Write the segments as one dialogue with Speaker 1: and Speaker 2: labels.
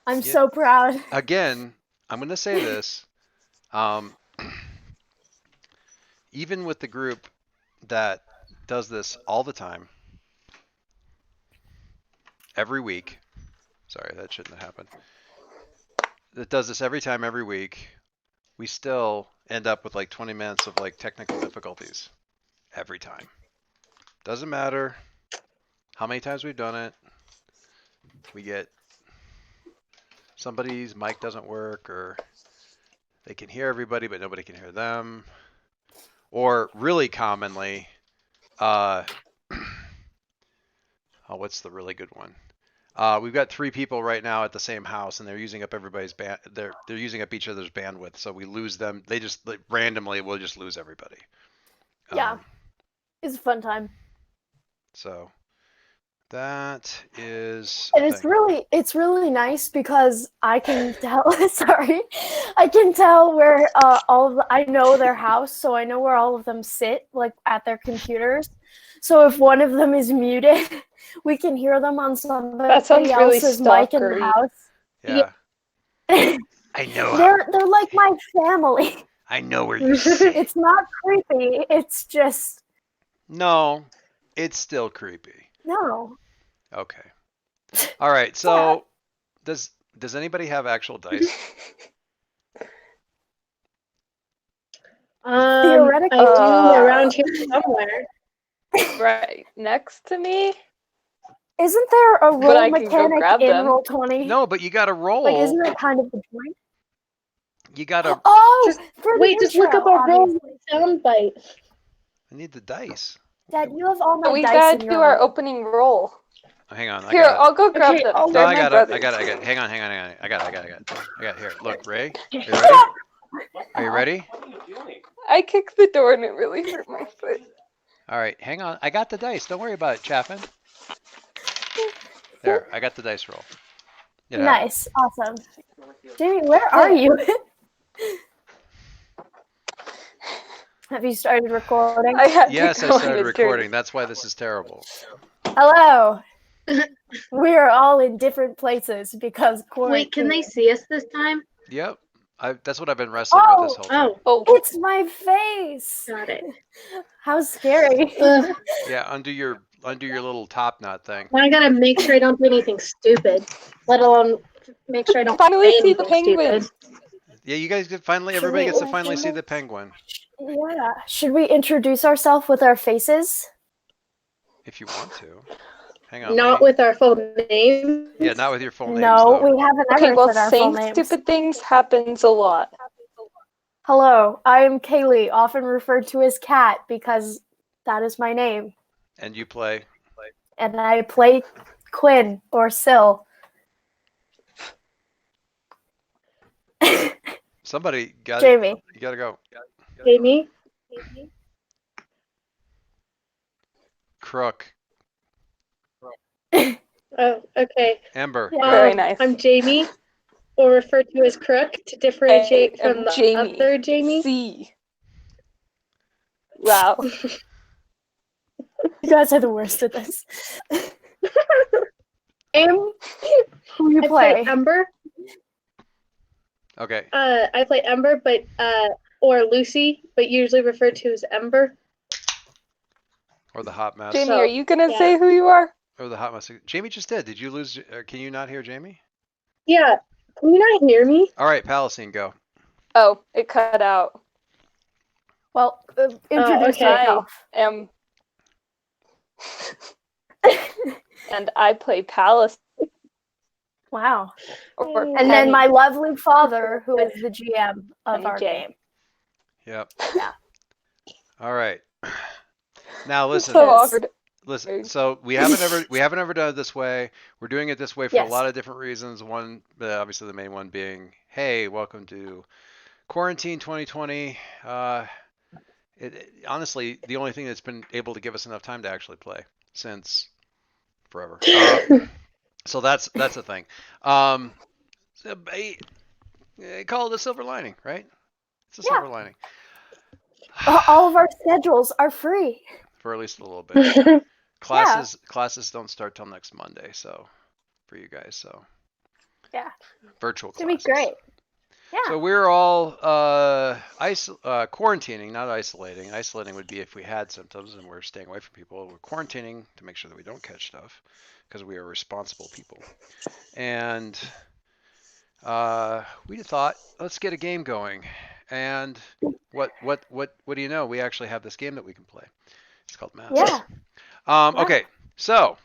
Speaker 1: I'm so proud.
Speaker 2: Again, I'm going to say this. Um, even with the group that does this all the time, every week. Sorry, that shouldn't have happened. That does this every time, every week. We still end up with like 20 minutes of like technical difficulties every time. Doesn't matter how many times we've done it. We get somebody's mic doesn't work, or they can hear everybody but nobody can hear them. Or really commonly, uh, oh, what's the really good one? We've got 3 people right now at the same house, and they're using up everybody's band. They're using up each other's bandwidth, so we lose them. They just like, randomly we'll just lose everybody.
Speaker 1: Yeah,
Speaker 2: Um,
Speaker 1: it's a fun time.
Speaker 2: so that is a
Speaker 1: And
Speaker 2: thing.
Speaker 1: it's really nice because I can tell. Sorry, I can tell where I know their house, so I know where all of them sit, like at their computers. So if one of them is muted, we can hear them on
Speaker 3: That
Speaker 1: somebody
Speaker 3: sounds really
Speaker 1: else's mic in the
Speaker 3: stalkery.
Speaker 1: house.
Speaker 2: Yeah,
Speaker 1: they're
Speaker 2: I know.
Speaker 1: they're like my family.
Speaker 2: I know where you sit.
Speaker 1: It's not creepy. It's just
Speaker 2: No, it's still creepy.
Speaker 1: no.
Speaker 2: Okay. All right. So does anybody have actual dice?
Speaker 1: Theoretically,
Speaker 4: I do around here somewhere.
Speaker 3: Right next to me,
Speaker 1: isn't there a
Speaker 3: but
Speaker 1: roll
Speaker 3: I can go
Speaker 1: mechanic
Speaker 3: grab
Speaker 1: in
Speaker 3: them.
Speaker 1: Roll20?
Speaker 2: No, but you got to
Speaker 1: Like,
Speaker 2: roll.
Speaker 1: isn't that kind of the point?
Speaker 2: You got to.
Speaker 1: Oh,
Speaker 4: Just
Speaker 1: for the
Speaker 4: wait, just look up
Speaker 1: intro,
Speaker 4: our roll
Speaker 1: obviously.
Speaker 4: sound bite.
Speaker 2: I need the dice.
Speaker 1: Dad, you have all my
Speaker 3: We
Speaker 1: dice
Speaker 3: gotta
Speaker 1: in
Speaker 3: do
Speaker 1: your
Speaker 3: our
Speaker 1: roll.
Speaker 3: opening roll.
Speaker 2: Oh, hang on, I
Speaker 3: Here,
Speaker 2: got it.
Speaker 3: I'll go grab
Speaker 4: Okay,
Speaker 3: them.
Speaker 4: I'll
Speaker 2: No,
Speaker 3: They're
Speaker 2: I
Speaker 3: my
Speaker 2: got it.
Speaker 3: brothers.
Speaker 2: I got it. I got it. Hang on, hang on, hang on. I got it. I got it. I got it. Here, look, Ray. Are you ready? Are you ready?
Speaker 3: I kicked the door and it really hurt my foot.
Speaker 2: All right, hang on. I got the dice. Don't worry about it, Chaffin. There, I got the dice roll. It happened.
Speaker 1: Nice, awesome. Jamie, where are you? Have you started recording?
Speaker 3: I had
Speaker 2: Yes,
Speaker 3: to
Speaker 2: I
Speaker 3: go
Speaker 2: started
Speaker 3: on a
Speaker 2: recording.
Speaker 3: journey.
Speaker 2: That's why this is terrible.
Speaker 1: Hello. We are all in different places because quarantine.
Speaker 4: Wait, can they see us this time?
Speaker 2: Yep. That's what I've been wrestling with this whole time.
Speaker 4: Oh,
Speaker 3: Oh,
Speaker 1: It's my face.
Speaker 4: got it.
Speaker 1: How scary.
Speaker 2: Yeah, undo your little top knot thing.
Speaker 4: Now I gotta make sure I don't do anything stupid, let alone make sure I don't
Speaker 3: finally
Speaker 4: say
Speaker 3: see the
Speaker 4: anything
Speaker 3: penguin.
Speaker 4: stupid.
Speaker 2: Yeah, you guys everybody gets to finally see the penguin.
Speaker 1: Yeah. Should we introduce ourselves with our faces?
Speaker 2: If you want to. Hang on.
Speaker 4: Not with our full names.
Speaker 2: Yeah, not with your full names,
Speaker 1: No,
Speaker 2: though.
Speaker 1: we haven't
Speaker 3: Okay,
Speaker 1: ever
Speaker 3: well,
Speaker 1: said our full
Speaker 3: saying
Speaker 1: names.
Speaker 3: stupid things happens a lot.
Speaker 1: Hello, I am Kaylee, often referred to as Kat because that is my name.
Speaker 2: And you play?
Speaker 1: And I play Quinn or Syl.
Speaker 2: Somebody got
Speaker 1: Jamie.
Speaker 2: it. You gotta go.
Speaker 4: Jamie?
Speaker 2: Crook.
Speaker 4: Oh, okay.
Speaker 2: Ember.
Speaker 1: Yeah.
Speaker 2: Go.
Speaker 3: Very nice.
Speaker 4: I'm Jamie, or referred to as Crook to differentiate
Speaker 3: I am
Speaker 4: from the
Speaker 3: Jamie.
Speaker 4: other Jamie.
Speaker 3: C. Wow.
Speaker 1: You guys are the worst at this. Name who you
Speaker 4: I
Speaker 1: play.
Speaker 4: play Ember.
Speaker 2: Okay.
Speaker 4: I play Ember, but or Lucy, but usually referred to as Ember.
Speaker 2: Or the hot mess.
Speaker 3: Jamie,
Speaker 4: So,
Speaker 3: are you gonna
Speaker 4: yeah.
Speaker 3: say who you are?
Speaker 2: Or the hot mess. Jamie just did. Did you lose? Can you not hear Jamie?
Speaker 4: Yeah. Can you not hear me?
Speaker 2: All right, Palestine, go.
Speaker 3: Oh, it cut out.
Speaker 1: Well, introduce
Speaker 4: okay.
Speaker 1: yourself.
Speaker 3: I am. And I play Palace.
Speaker 1: Wow.
Speaker 3: Or
Speaker 1: And then my lovely father, who is the GM of
Speaker 3: Penny
Speaker 1: our
Speaker 3: J.
Speaker 1: game.
Speaker 2: Yep.
Speaker 1: Yeah.
Speaker 2: All right. Now listen.
Speaker 3: So awkward.
Speaker 2: Listen. So we haven't ever done it this way. We're doing it this way for a lot of different reasons. One, obviously the main one being, hey, welcome to Quarantine 2020. Honestly, the only thing that's been able to give us enough time to actually play since forever. So that's the thing. So I call it a silver lining, right? It's a silver lining.
Speaker 1: All of our schedules are free.
Speaker 2: For at least a little bit. Classes don't start till next Monday, so for you guys, so
Speaker 1: Yeah.
Speaker 2: virtual
Speaker 1: It's gonna
Speaker 2: classes.
Speaker 1: be great. Yeah.
Speaker 2: So we're all quarantining, not isolating. Isolating would be if we had symptoms and we're staying away from people. We're quarantining to make sure that we don't catch stuff because we are responsible people. And we thought, let's get a game going. And what do you know? We actually have this game that we can play. It's called Masks.
Speaker 1: Yeah.
Speaker 2: Okay, so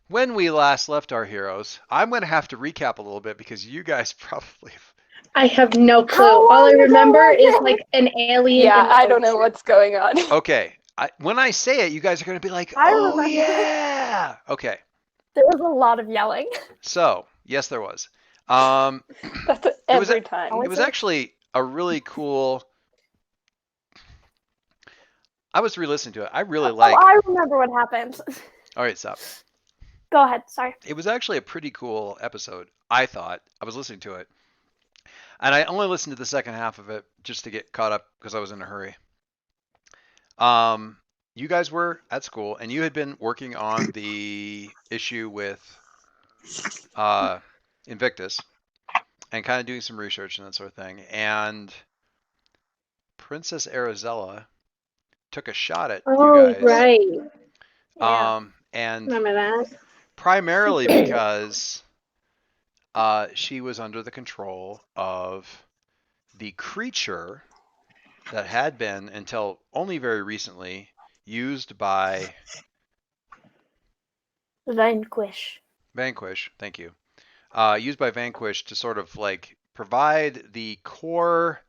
Speaker 2: when we last left our heroes, I'm going to have to recap a little bit because you guys probably.
Speaker 4: I have no clue.
Speaker 1: How
Speaker 4: All I
Speaker 1: long ago
Speaker 4: remember
Speaker 1: was
Speaker 4: is
Speaker 1: it?
Speaker 4: like an alien.
Speaker 3: Yeah,
Speaker 4: in the
Speaker 3: I don't know
Speaker 4: ocean.
Speaker 3: what's going on.
Speaker 2: Okay, when I say it, you guys are going to be like,
Speaker 1: I
Speaker 2: oh,
Speaker 1: remember.
Speaker 2: yeah. Okay,
Speaker 1: There was a lot of yelling.
Speaker 2: so, yes, there was.
Speaker 3: That's every time.
Speaker 2: It was actually a really cool. I was re-listening to it. I really like.
Speaker 1: Oh, I remember what happened.
Speaker 2: All right, stop.
Speaker 1: Go ahead. Sorry.
Speaker 2: It was actually a pretty cool episode, I thought. I was listening to it. And I only listened to the second half of it just to get caught up because I was in a hurry. You guys were at school and you had been working on the issue with Invictus and kind of doing some research and that sort of thing. And Princess Arizella took a shot at
Speaker 4: Oh,
Speaker 2: you guys.
Speaker 4: right.
Speaker 1: Yeah.
Speaker 2: And
Speaker 4: Remember that?
Speaker 2: primarily because she was under the control of the creature that had been, until only very recently, used by
Speaker 1: Vanquish.
Speaker 2: Vanquish. Thank you. Used by Vanquish to sort of like provide the core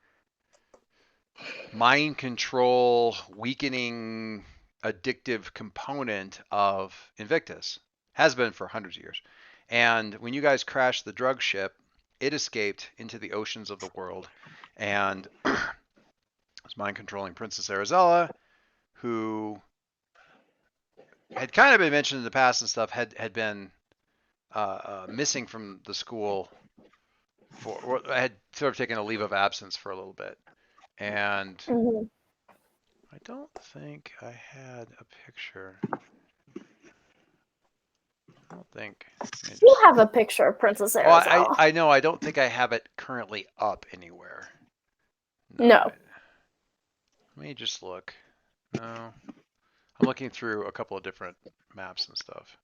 Speaker 2: mind control, weakening, addictive component of Invictus. Has been for hundreds of years. And when you guys crashed the drug ship, it escaped into the oceans of the world and was mind controlling Princess Arizella, who had kind of been mentioned in the past and stuff, had been missing from the school or had sort of taken a leave of absence for a little bit. And
Speaker 1: Mm-hmm.
Speaker 2: I don't think I had a picture. I don't think.
Speaker 1: You have a picture of Princess Arizona.
Speaker 2: I know. I don't think I have it currently up anywhere.
Speaker 1: No.
Speaker 2: Let me just look. No. I'm looking through a couple of different maps and stuff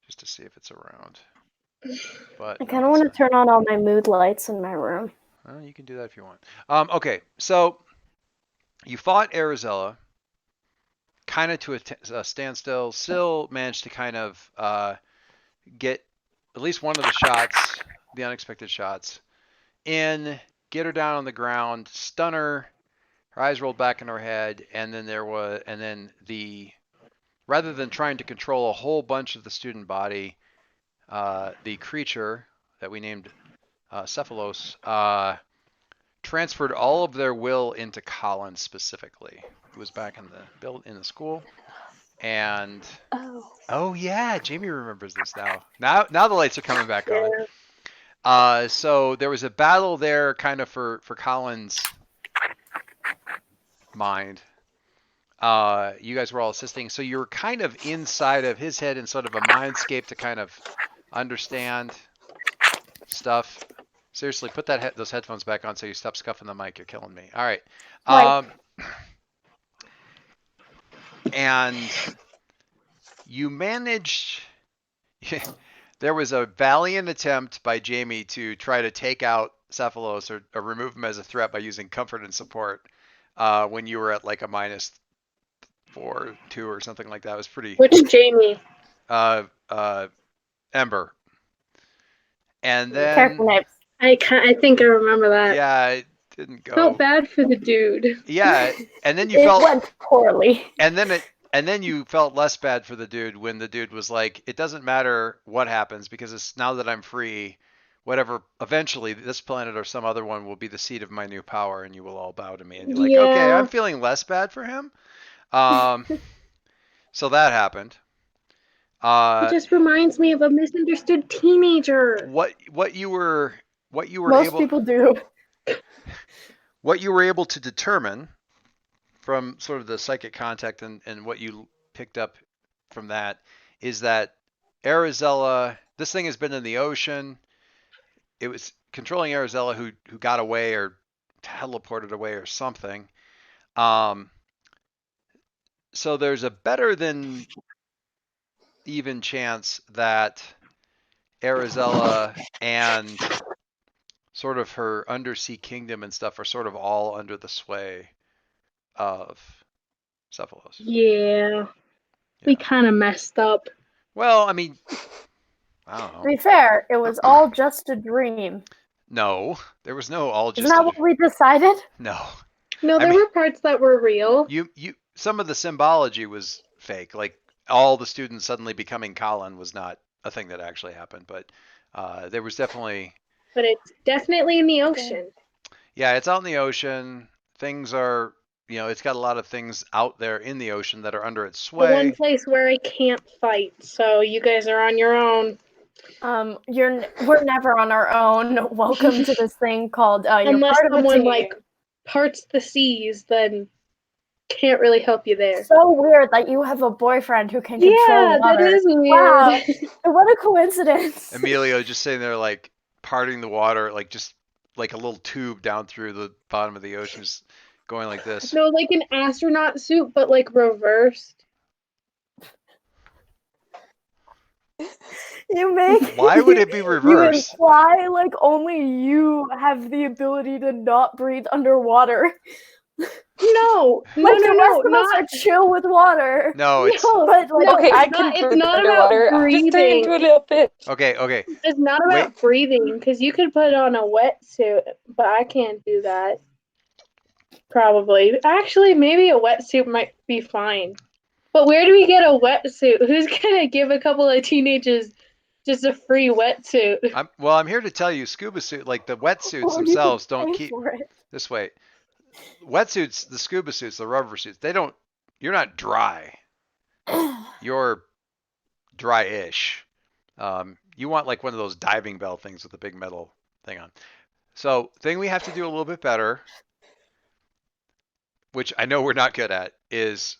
Speaker 2: just to see if it's around. But
Speaker 1: I kind of want to turn on all my mood lights in my room.
Speaker 2: Well, you can do that if you want. Okay, so you fought Arizella kind of to a standstill, still managed to kind of get at least one of the shots, the unexpected shots, in, get her down on the ground, stun her, her eyes rolled back in her head, and then rather than trying to control a whole bunch of the student body, the creature that we named Cephalos transferred all of their will into Colin specifically, who was back in the school. And oh yeah, Jamie remembers this now. Now the lights are coming back on. So there was a battle there, kind of for Colin's mind. You guys were all assisting, so you were kind of inside of his head in sort of a mindscape to kind of understand stuff. Seriously, put those headphones back on so you stop scuffing the mic. You're killing me. All right. And you managed. There was a valiant attempt by Jamie to try to take out Cephalos or remove him as a threat by using comfort and support when you were at like a -4, 2 or something like that. It was pretty.
Speaker 4: Which Jamie?
Speaker 2: Ember. And then.
Speaker 1: Careful, Nate.
Speaker 4: I think I remember that.
Speaker 2: Yeah, it didn't go.
Speaker 4: Felt bad for the dude.
Speaker 2: Yeah, and then
Speaker 1: it went poorly.
Speaker 2: And then you felt less bad for the dude when the dude was like, "It doesn't matter what happens because it's now that I'm free, whatever. Eventually, this planet or some other one will be the seat of my new power, and you will all bow to me." And you're like, "Okay, I'm feeling less bad for him." So that happened.
Speaker 4: It just reminds me of a misunderstood teenager.
Speaker 2: What you were
Speaker 1: Most people do.
Speaker 2: What you were able to determine from sort of the psychic contact and what you picked up from that is that Arizella, this thing has been in the ocean. it was controlling Arizella who got away or teleported away or something. So there's a better than even chance that Arizella and sort of her undersea kingdom and stuff are sort of all under the sway of Cephalos.
Speaker 4: Yeah, we
Speaker 2: Yeah.
Speaker 4: kind of messed up.
Speaker 2: Well, I mean, I don't
Speaker 1: To
Speaker 2: know.
Speaker 1: be fair, it was all just a dream.
Speaker 2: No, there was no all
Speaker 1: Isn't
Speaker 2: just
Speaker 1: that what we decided?
Speaker 2: no.
Speaker 4: No,
Speaker 2: I
Speaker 4: there
Speaker 2: mean,
Speaker 4: were parts that were real.
Speaker 2: you some of the symbology was fake. Like all the students suddenly becoming Colin was not a thing that actually happened, but there was definitely
Speaker 4: But it's definitely in the ocean.
Speaker 2: yeah, it's out in the ocean. Things are, it's got a lot of things out there in the ocean that are under its
Speaker 4: The one
Speaker 2: sway.
Speaker 4: place where I can't fight, so you guys are on your own.
Speaker 1: We're never on our own. Welcome to this thing called you're
Speaker 4: Unless
Speaker 1: part of a
Speaker 4: someone
Speaker 1: team.
Speaker 4: like parts the seas, then can't really help you there.
Speaker 1: So weird that you have a boyfriend who can control
Speaker 4: Yeah, that
Speaker 1: water.
Speaker 4: is weird.
Speaker 1: Wow, what a coincidence!
Speaker 2: Emilio just sitting there like parting the water, like just like a little tube down through the bottom of the ocean, just going like this.
Speaker 4: No, like an astronaut suit, but like reversed.
Speaker 1: You make
Speaker 2: Why would it be
Speaker 1: you
Speaker 2: reversed?
Speaker 1: imply like only you have the ability to not breathe underwater.
Speaker 4: No,
Speaker 1: Like the rest of us
Speaker 4: not.
Speaker 1: are chill with water.
Speaker 2: No, it's
Speaker 4: No,
Speaker 1: But like
Speaker 4: no,
Speaker 3: Okay, I
Speaker 4: it's
Speaker 3: can
Speaker 4: not. It's
Speaker 3: breathe
Speaker 4: not
Speaker 3: underwater.
Speaker 4: about
Speaker 3: I'm just turning into a
Speaker 4: breathing.
Speaker 3: little fish.
Speaker 2: okay.
Speaker 4: It's not
Speaker 2: Wait.
Speaker 4: about breathing because you could put on a wetsuit, but I can't do that. Probably. Actually, maybe a wetsuit might be fine. But where do we get a wetsuit? Who's gonna give a couple of teenagers just a free wetsuit?
Speaker 2: I'm here to tell you, scuba suit, like the wetsuits
Speaker 1: well, you
Speaker 2: themselves
Speaker 1: can
Speaker 2: don't
Speaker 1: pay
Speaker 2: keep
Speaker 1: for it.
Speaker 2: this way. Wetsuits, the scuba suits, the rubber suits, they don't. You're not dry. You're dry-ish. You want like one of those diving bell things with a big metal thing on. So, thing we have to do a little bit better, which I know we're not good at, is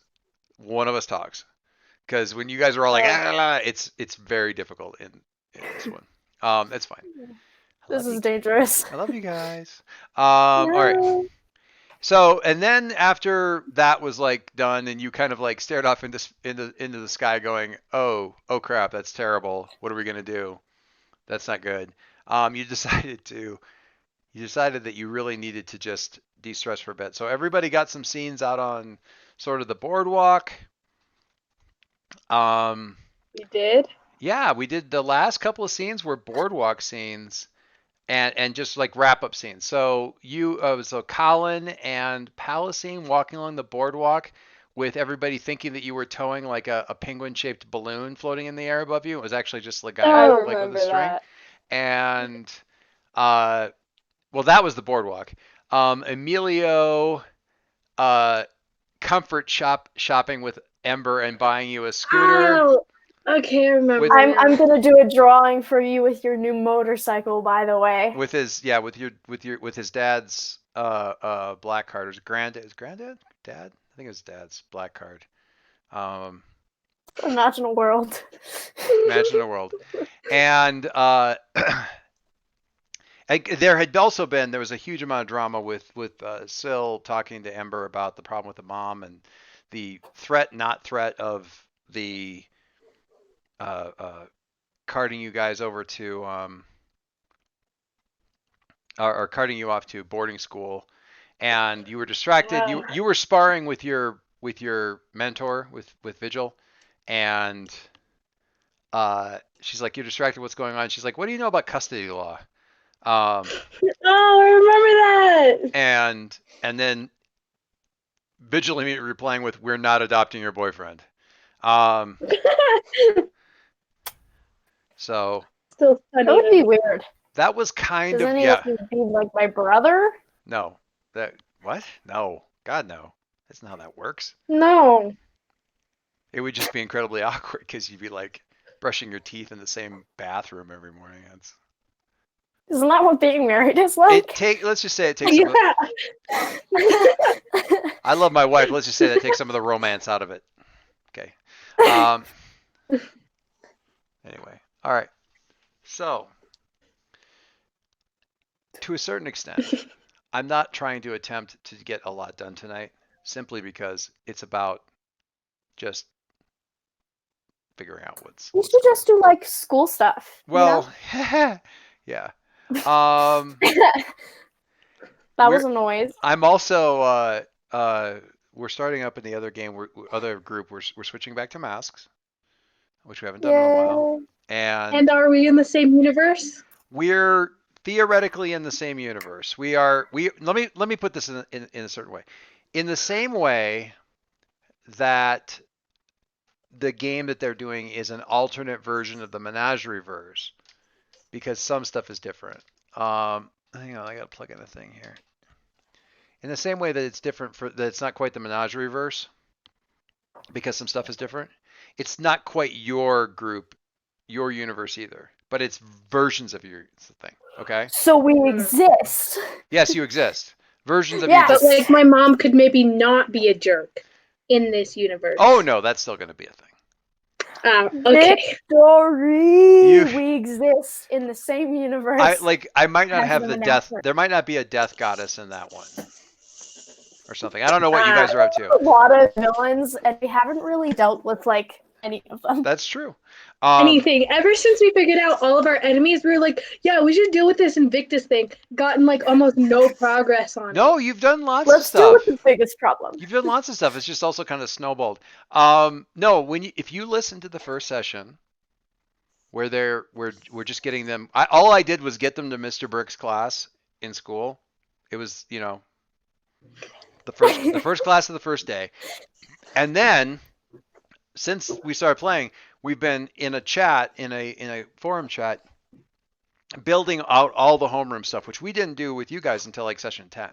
Speaker 2: one of us talks. Because when you guys are all like, it's very difficult in this one. That's fine.
Speaker 1: This is dangerous.
Speaker 2: I love you guys. All right.
Speaker 1: No.
Speaker 2: So, and then after that was like done, and you kind of like stared off into the sky, going, "Oh crap, that's terrible. What are we gonna do? That's not good." You decided that you really needed to just de-stress for a bit. So everybody got some scenes out on sort of the boardwalk.
Speaker 4: You did?
Speaker 2: Yeah, we did the last couple of scenes were boardwalk scenes. And just like wrap up scenes. So so Colin and Palacine walking along the boardwalk with everybody thinking that you were towing like a penguin shaped balloon floating in the air above you. It was actually just a guy
Speaker 3: I
Speaker 2: like with
Speaker 3: remember
Speaker 2: a string.
Speaker 3: that.
Speaker 2: And well, that was the boardwalk. Emilio comfort shopping with Ember and buying you a scooter.
Speaker 4: Oh, okay, I remember.
Speaker 1: I'm gonna do a drawing for you with your new motorcycle, by the way.
Speaker 2: With his dad's black card. Or his granddad? Dad? I think it was dad's black card.
Speaker 1: Imagine a world.
Speaker 2: Imagine a world. And there was a huge amount of drama with Syl talking to Ember about the problem with the mom and the not threat of the carting you guys over to or carting you off to boarding school, and you were distracted. You were sparring with your mentor with Vigil, and she's like, "You're distracted. What's going on?" She's like, "What do you know about custody law?"
Speaker 4: Oh, I remember that.
Speaker 2: And then Vigil immediately replying with, "We're not adopting your boyfriend." So
Speaker 4: Still funny.
Speaker 1: That would be weird.
Speaker 2: that was kind
Speaker 1: Doesn't
Speaker 2: of
Speaker 1: he have to be like my brother?
Speaker 2: No, what? No, God no. That's not how that works.
Speaker 4: No.
Speaker 2: It would just be incredibly awkward because you'd be like brushing your teeth in the same bathroom every morning.
Speaker 1: Isn't that what being married is like?
Speaker 2: Let's just say it takes some of, I love my wife. Let's just say that takes some of the romance out of it. Okay. Anyway, all right. So, to a certain extent. I'm not trying to attempt to get a lot done tonight, simply because it's about just figuring out what's
Speaker 1: We
Speaker 2: what's
Speaker 1: should
Speaker 2: going
Speaker 1: just do like school stuff.
Speaker 2: on. Well, yeah. Um,
Speaker 1: That
Speaker 2: we're
Speaker 1: was a noise.
Speaker 2: I'm also we're starting up in the other game. Other group. We're switching back to masks, which we haven't done in a while,
Speaker 1: Yay.
Speaker 2: and
Speaker 4: And are we in the same universe?
Speaker 2: we're theoretically in the same universe. We are. We let me put this in a certain way. In the same way that the game that they're doing is an alternate version of the Menagerie verse, because some stuff is different. Hang on, I gotta plug in a thing here. In the same way that it's different that it's not quite the Menagerie verse, because some stuff is different. It's not quite your group, your universe either, but it's versions of your. It's the thing. Okay.
Speaker 1: So we
Speaker 4: Hmm.
Speaker 1: exist.
Speaker 2: Yes, you exist. Versions of you.
Speaker 1: Yes.
Speaker 4: But like my mom could maybe not be a jerk in this universe.
Speaker 2: Oh no, that's still gonna be a thing.
Speaker 4: Okay.
Speaker 1: Victory! We exist in the same universe.
Speaker 2: I might not
Speaker 1: as
Speaker 2: have the death.
Speaker 1: Menagerie.
Speaker 2: There might not be a death goddess in that one or something. I don't know what you guys are up to.
Speaker 1: A lot of villains, and we haven't really dealt with like any of them.
Speaker 2: That's true.
Speaker 4: Anything. Ever since we figured out all of our enemies, we were like, yeah, we should deal with this Invictus thing. Gotten like almost no progress on it.
Speaker 2: No, you've done lots of
Speaker 1: Let's deal with
Speaker 2: stuff.
Speaker 1: the biggest problem.
Speaker 2: You've done lots of stuff. It's just also kind of snowballed. No, if you listen to the first session where we're just getting them. All I did was get them to Mr. Burke's class in school. It was the first class of the first day, and then since we started playing, we've been in a chat in a forum chat, building out all the homeroom stuff, which we didn't do with you guys until like session 10.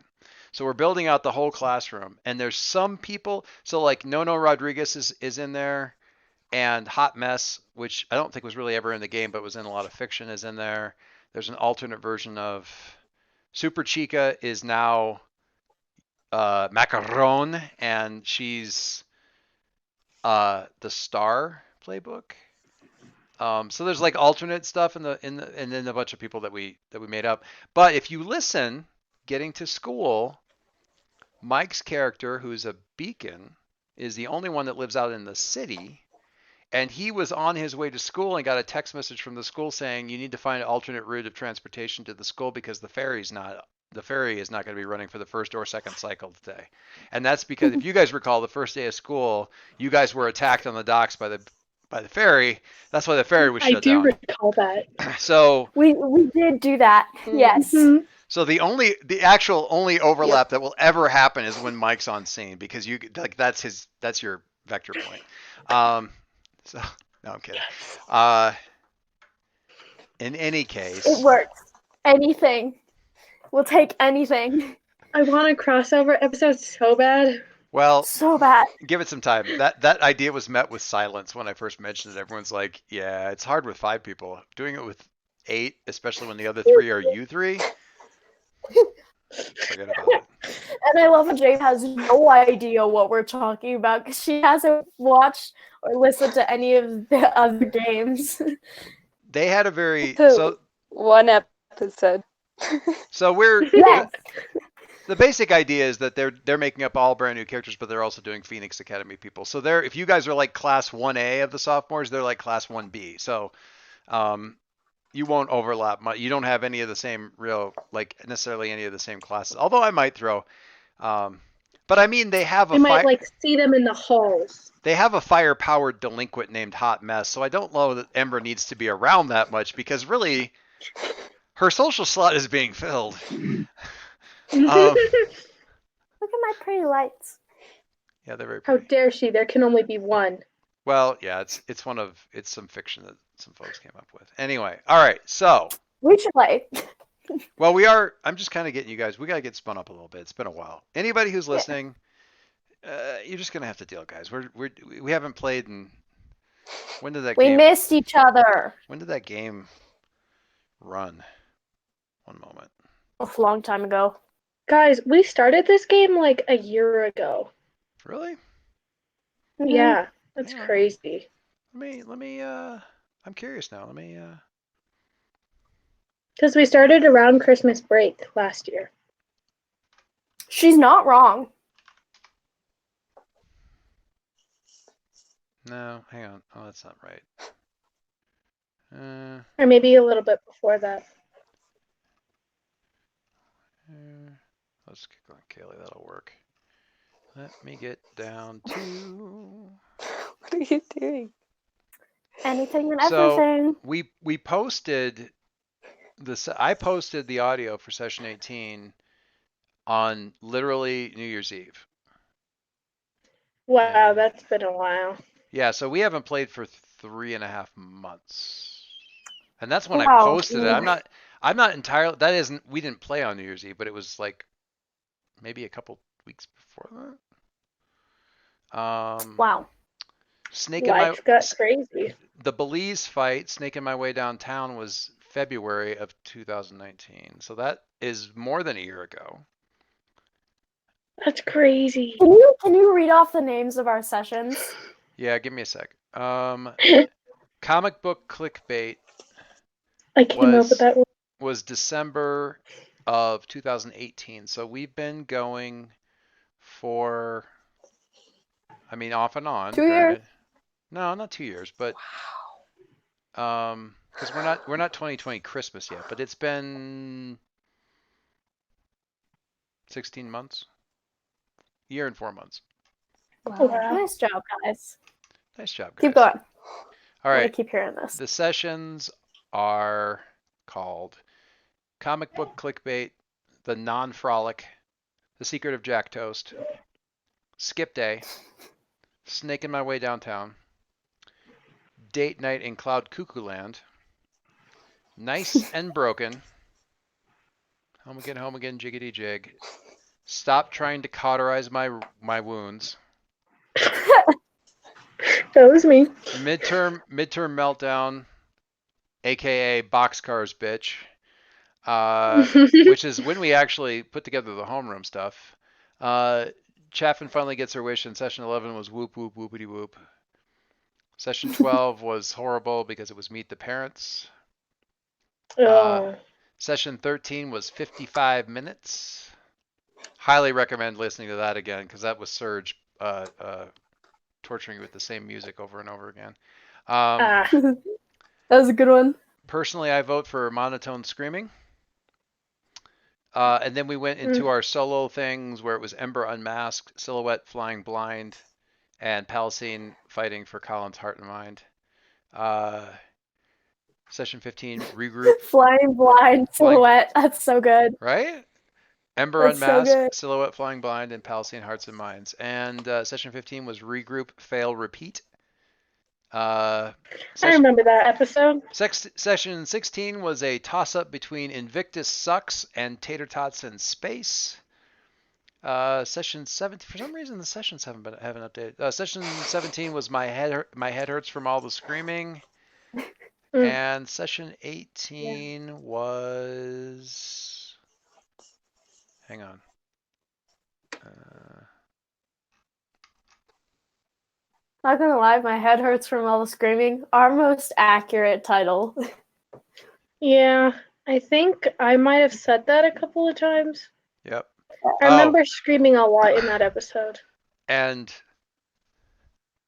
Speaker 2: So we're building out the whole classroom, and there's some people. So like Nono Rodriguez is in there, and Hot Mess, which I don't think was really ever in the game, but was in a lot of fiction, is in there. There's an alternate version of Super Chica is now Macaron, and she's the Star playbook. So there's like alternate stuff and then a bunch of people that we made up. But if you listen, getting to school, Mike's character, who's a beacon, is the only one that lives out in the city. And he was on his way to school and got a text message from the school saying you need to find an alternate route of transportation to the school because the ferry is not going to be running for the first or second cycle today. And that's because if you guys recall, the first day of school, you guys were attacked on the docks by the ferry. That's why the ferry was shut down.
Speaker 4: I do recall that.
Speaker 2: So
Speaker 1: we did do that. Yes.
Speaker 4: Mhm.
Speaker 2: so the actual only overlap that will ever happen is when Mike's on scene, because you like that's your vector point. So no, I'm kidding. In any case,
Speaker 1: It works. Anything. We'll take anything.
Speaker 4: I want a crossover episode so bad.
Speaker 2: well,
Speaker 1: So bad.
Speaker 2: give it some time. That idea was met with silence when I first mentioned it. Everyone's like, "Yeah, it's hard with 5 people. Doing it with 8, especially when the other 3 are you 3." Forget about it.
Speaker 1: And I love that Jade has no idea what we're talking about because she hasn't watched or listened to any of the other games.
Speaker 2: They had a very
Speaker 3: So- One episode.
Speaker 2: so we're
Speaker 1: Yes.
Speaker 2: the basic idea is that they're making up all brand new characters, but they're also doing Phoenix Academy people. So if you guys are like class 1A of the sophomores, they're like class 1B. So you won't overlap much. You don't have any of the same necessarily any of the same classes. Although I might throw, but I mean they have
Speaker 4: I might like see them in the halls.
Speaker 2: they have a fire-powered delinquent named Hot Mess. So I don't know that Ember needs to be around that much because really her social slot is being filled.
Speaker 1: Look at my pretty lights.
Speaker 2: Yeah, they're very
Speaker 4: How
Speaker 2: pretty.
Speaker 4: dare she? There can only be one.
Speaker 2: Well, yeah, it's some fiction that some folks came up with. Anyway, all right. So,
Speaker 1: We should play.
Speaker 2: well, I'm just kind of getting you guys. We gotta get spun up a little bit. It's been a while. Anybody who's listening, you're just gonna have to deal, guys. We haven't played in. When did that
Speaker 1: We
Speaker 2: game?
Speaker 1: missed each other.
Speaker 2: When did that game run? One moment.
Speaker 1: A long time ago.
Speaker 4: Guys, we started this game like a year ago.
Speaker 2: Really?
Speaker 1: Mhm.
Speaker 4: Yeah, that's
Speaker 2: Yeah.
Speaker 4: crazy.
Speaker 2: Let me. I'm curious now. Let me.
Speaker 4: Because we started around Christmas break last year.
Speaker 1: She's not wrong.
Speaker 2: No, hang on. Oh, that's not right.
Speaker 4: Or maybe a little bit before that.
Speaker 2: Let's click on Kaylee. That'll work. Let me get down to.
Speaker 3: What are you doing?
Speaker 1: Anything and
Speaker 2: So
Speaker 1: everything.
Speaker 2: we posted this. I posted the audio for session 18 on literally New Year's Eve.
Speaker 4: Wow,
Speaker 2: And
Speaker 4: that's been a while.
Speaker 2: yeah, so we haven't played for 3.5 months, and that's when I
Speaker 1: Wow.
Speaker 2: posted it. I'm not entirely. That isn't. We didn't play on New Year's Eve, but it was like maybe a couple weeks before that.
Speaker 1: Wow.
Speaker 4: Life got crazy.
Speaker 2: The Belize fight, snaking my way downtown, was February of 2019. So that is more than a year ago.
Speaker 4: That's crazy.
Speaker 1: Can you read off the names of our sessions?
Speaker 2: Yeah, give me a sec. Comic book clickbait
Speaker 4: I came up with that one.
Speaker 2: was December of 2018. So we've been going for, I mean, off and on.
Speaker 1: 2 years.
Speaker 2: Granted. No, not 2 years, but because we're not 2020 Christmas yet, but it's been 16 months, year and 4 months.
Speaker 4: Wow.
Speaker 1: Nice job, guys.
Speaker 2: Nice job, guys.
Speaker 1: Keep going.
Speaker 2: All
Speaker 1: I
Speaker 2: right.
Speaker 1: want to keep hearing this.
Speaker 2: The sessions are called Comic Book Clickbait, The Non-Frolic, The Secret of Jack Toast, Skip Day, Snaking My Way Downtown, Date Night in Cloud Cuckoo Land, Nice and Broken, Home Again, Jiggity Jig, Stop Trying to Cauterize My Wounds,
Speaker 4: That was me.
Speaker 2: Midterm Meltdown, aka Boxcars Bitch, which is when we actually put together the homeroom stuff. Chaffin finally gets her wish, and session 11 was whoop whoop whoopity whoop. Session 12 was horrible because it was Meet the Parents. Session 13 was 55 minutes. Highly recommend listening to that again because that was Serge torturing you with the same music over and over again.
Speaker 1: That was a good one.
Speaker 2: Personally, I vote for Monotone Screaming. And then we went into our solo things where it was Ember Unmasked, Silhouette Flying Blind, and Palestine fighting for Colin's heart and mind. Session 15, Regroup.
Speaker 1: Flying Blind, Silhouette. That's so good.
Speaker 2: Right? Ember
Speaker 1: That's so
Speaker 2: Unmasked,
Speaker 1: good.
Speaker 2: Silhouette Flying Blind, and Palestine Hearts and Minds. And session 15 was Regroup, Fail, Repeat.
Speaker 4: I remember that episode.
Speaker 2: Session 16 was a toss-up between Invictus Sucks and Tater Tots in Space. Session 17, for some reason the sessions haven't updated. Session 17 was my head hurts from all the screaming. And session 18 was, hang on.
Speaker 1: Not gonna lie, my head hurts from all the screaming. Our most accurate title.
Speaker 4: Yeah, I think I might have said that a couple of times.
Speaker 2: Yep.
Speaker 4: I remember screaming a lot in that episode.
Speaker 2: And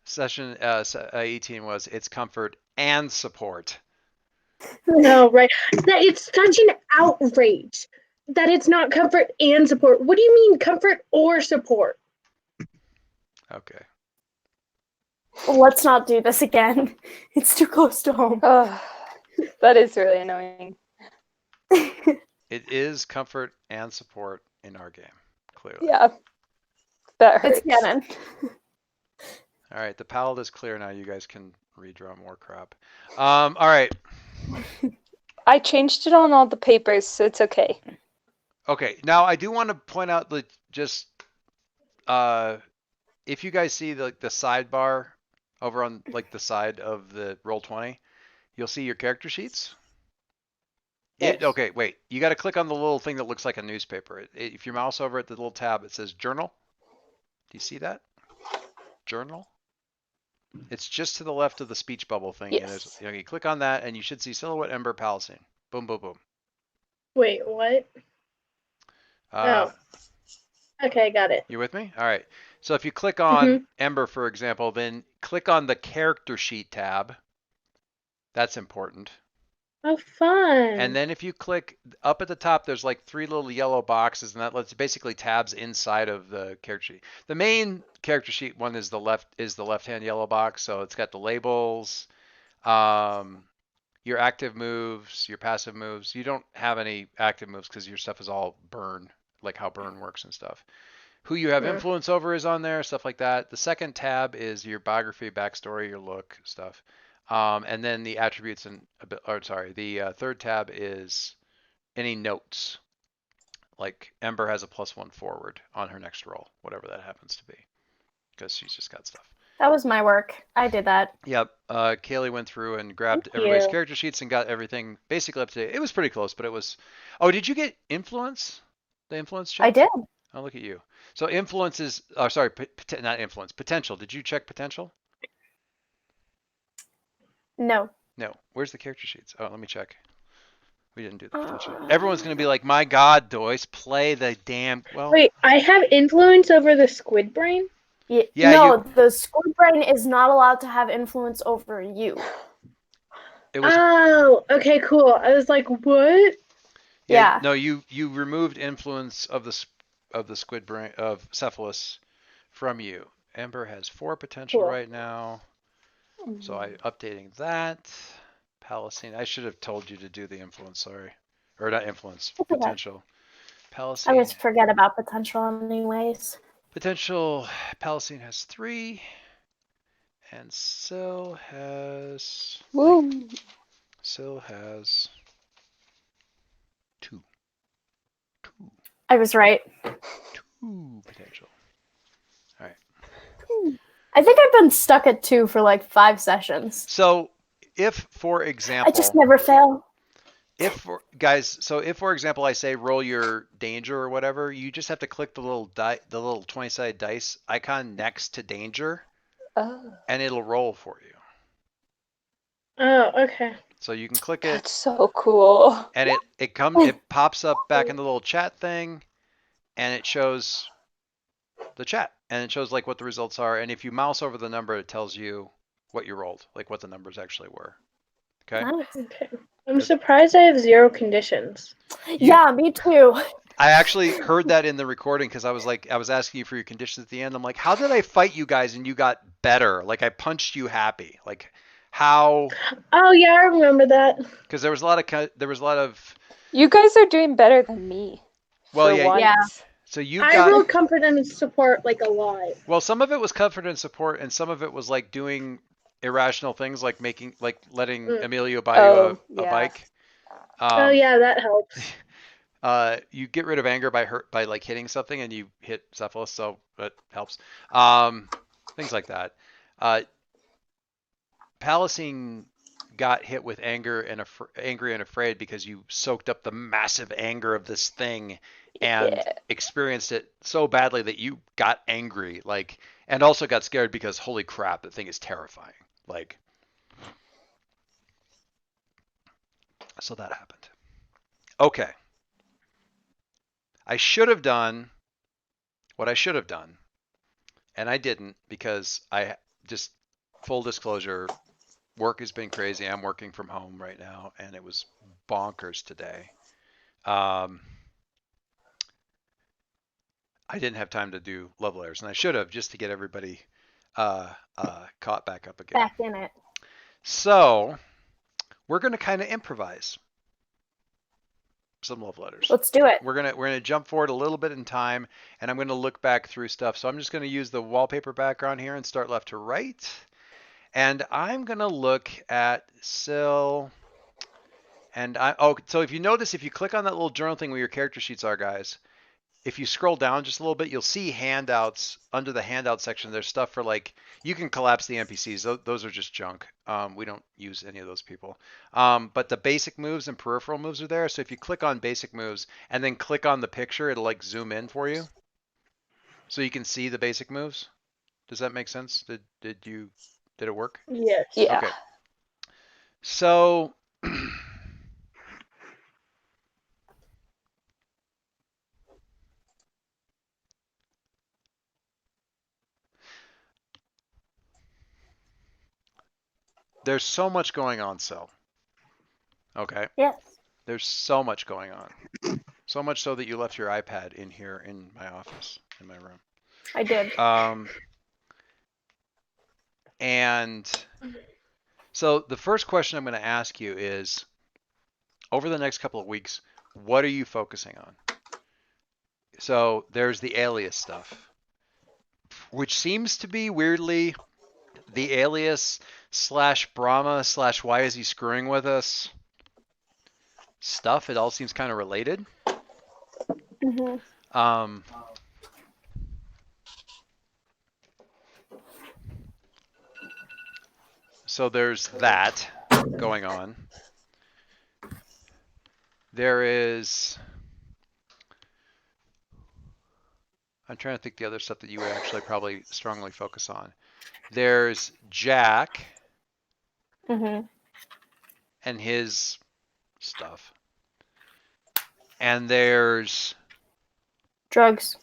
Speaker 2: session 18 was It's Comfort and Support.
Speaker 4: No, right. That it's such an outrage that it's not comfort and support. What do you mean comfort or support?
Speaker 2: Okay.
Speaker 1: Let's not do this again. It's too close to home.
Speaker 3: Oh, that is really annoying.
Speaker 2: It is comfort and support in our game, clearly.
Speaker 3: Yeah. That hurts.
Speaker 1: It's canon.
Speaker 2: All right, the palette is clear now. You guys can redraw more crap. All right.
Speaker 3: I changed it on all the papers, so it's okay.
Speaker 2: Okay, now I do want to point out that just if you guys see the sidebar over on like the side of the Roll20, you'll see your character sheets.
Speaker 3: Yes.
Speaker 2: Okay, wait. You got to click on the little thing that looks like a newspaper. If you mouse over at the little tab, it says Journal. Do you see that? Journal. It's just to the left of the speech bubble thing.
Speaker 3: Yes.
Speaker 2: You click on that, and you should see Silhouette, Ember, Palestine. Boom, boom, boom.
Speaker 4: Wait, what?
Speaker 2: Uh,
Speaker 4: Okay, got it.
Speaker 2: you with me? All right. So if you click on
Speaker 4: Mm-hmm.
Speaker 2: Ember, for example, then click on the character sheet tab. That's important.
Speaker 4: Oh, fun.
Speaker 2: And then if you click up at the top, there's like 3 little yellow boxes, and that lets basically tabs inside of the character sheet. The main character sheet one is the left-hand yellow box, so it's got the labels, um, your active moves, your passive moves. You don't have any active moves because your stuff is all burn, like how burn works and stuff. Who you have
Speaker 4: Hmm.
Speaker 2: influence over is on there, stuff like that. The second tab is your biography, backstory, your look, stuff. And then the attributes and, or sorry, the third tab is any notes. Like Ember has a +1 forward on her next roll, whatever that happens to be, because she's just got stuff.
Speaker 1: That was my work. I did that.
Speaker 2: Yep. Kaylee went through and grabbed
Speaker 4: Thank
Speaker 2: everybody's
Speaker 4: you.
Speaker 2: character sheets and got everything basically up to date. It was pretty close, but it was. Oh, did you get influence? The influence
Speaker 1: I
Speaker 2: check?
Speaker 1: did.
Speaker 2: Oh, look at you. So influence is, oh, sorry, not influence, potential. Did you check potential?
Speaker 1: No.
Speaker 2: No. Where's the character sheets? Oh, let me check. We didn't do the potential.
Speaker 1: Uh,
Speaker 2: Everyone's going to be like, my God, Doyce, play the damn, well,
Speaker 4: Wait, I have influence over the squid brain?
Speaker 2: yeah,
Speaker 1: no, the squid brain is not allowed to have influence over you.
Speaker 2: it was,
Speaker 4: Oh, okay, cool. I was like, what?
Speaker 1: Yeah.
Speaker 2: no, you removed influence of the squid brain, of Cephalus from you. Ember has 4 potential
Speaker 4: Cool.
Speaker 2: right now. So I updating that. Palestine. I should have told you to do the influence, sorry. Or not influence,
Speaker 1: It's okay.
Speaker 2: potential.
Speaker 1: I always
Speaker 2: Palestine.
Speaker 1: forget about potential anyways.
Speaker 2: Potential. Palestine has 3. And Sil has.
Speaker 3: Woo.
Speaker 2: Sil has 2. 2.
Speaker 1: I was right.
Speaker 2: 2 potential. All right.
Speaker 1: I think I've been stuck at 2 for like 5 sessions.
Speaker 2: So if, for
Speaker 1: I just
Speaker 2: example,
Speaker 1: never fail.
Speaker 2: guys, so if for example I say roll your danger or whatever, you just have to click the little 20-sided dice icon next to danger,
Speaker 3: Oh,
Speaker 2: and it'll roll for you.
Speaker 4: Oh, okay.
Speaker 2: So you can click it,
Speaker 3: that's so cool.
Speaker 2: and it pops up back in the little chat thing, and it shows the chat, and it shows like what the results are. And if you mouse over the number, it tells you what you rolled, like what the numbers actually were. Okay.
Speaker 1: Nice.
Speaker 4: Okay. I'm surprised I have 0 conditions.
Speaker 1: Yeah, me too.
Speaker 2: I actually heard that in the recording because I was asking you for your conditions at the end. I'm like, how did I fight you guys and you got better? Like I punched you happy. Like how?
Speaker 4: Oh, yeah, I remember that.
Speaker 2: Because there was a lot of.
Speaker 3: You guys are doing better than me.
Speaker 2: Well,
Speaker 3: For
Speaker 2: yeah.
Speaker 3: once.
Speaker 1: Yeah.
Speaker 2: So you
Speaker 4: I
Speaker 2: got.
Speaker 4: rolled comfort and support like a lot.
Speaker 2: Well, some of it was comfort and support, and some of it was like doing irrational things, like letting
Speaker 4: Mm.
Speaker 2: Emilio buy you a
Speaker 3: yeah.
Speaker 2: bike.
Speaker 4: Oh, yeah, that helps.
Speaker 2: You get rid of anger by like hitting something, and you hit Cephalus, so that helps. Things like that. Palacine got hit with anger and angry and afraid because you soaked up the massive anger of this thing and
Speaker 3: Yeah.
Speaker 2: experienced it so badly that you got angry, like, and also got scared because holy crap, the thing is terrifying. Like, so that happened. Okay. I should have done what I should have done, and I didn't because I just, full disclosure, work has been crazy. I'm working from home right now, and it was bonkers today. I didn't have time to do level errors, and I should have, just to get everybody caught back up again.
Speaker 1: Back in it.
Speaker 2: So we're going to kind of improvise some love letters.
Speaker 1: Let's do it.
Speaker 2: We're gonna jump forward a little bit in time, and I'm gonna look back through stuff. So I'm just gonna use the wallpaper background here and start left to right, and I'm gonna look at Sil. And so if you notice, if you click on that little journal thing where your character sheets are, guys, if you scroll down just a little bit, you'll see handouts. Under the handout section, there's stuff for, like, you can collapse the NPCs. Those are just junk. We don't use any of those people. But the basic moves and peripheral moves are there. So if you click on basic moves and then click on the picture, it'll like zoom in for you, so you can see the basic moves. Does that make sense? Did it work?
Speaker 4: Yes.
Speaker 3: Yeah.
Speaker 2: Okay. So there's so much going on, Sil. Okay?
Speaker 1: Yes.
Speaker 2: There's so much going on. So much so that you left your iPad in here in my office, in my room.
Speaker 1: I did.
Speaker 2: And so the first question I'm going to ask you is, over the next couple of weeks, what are you focusing on? So there's the alias stuff, which seems to be weirdly the alias / Brahma / why is he screwing with us stuff. It all seems kind of related. Um, so there's that going on. There is, I'm trying to think the other stuff that you would actually probably strongly focus on. There's Jack
Speaker 1: Mm-hmm.
Speaker 2: and his stuff. And there's
Speaker 1: Drugs.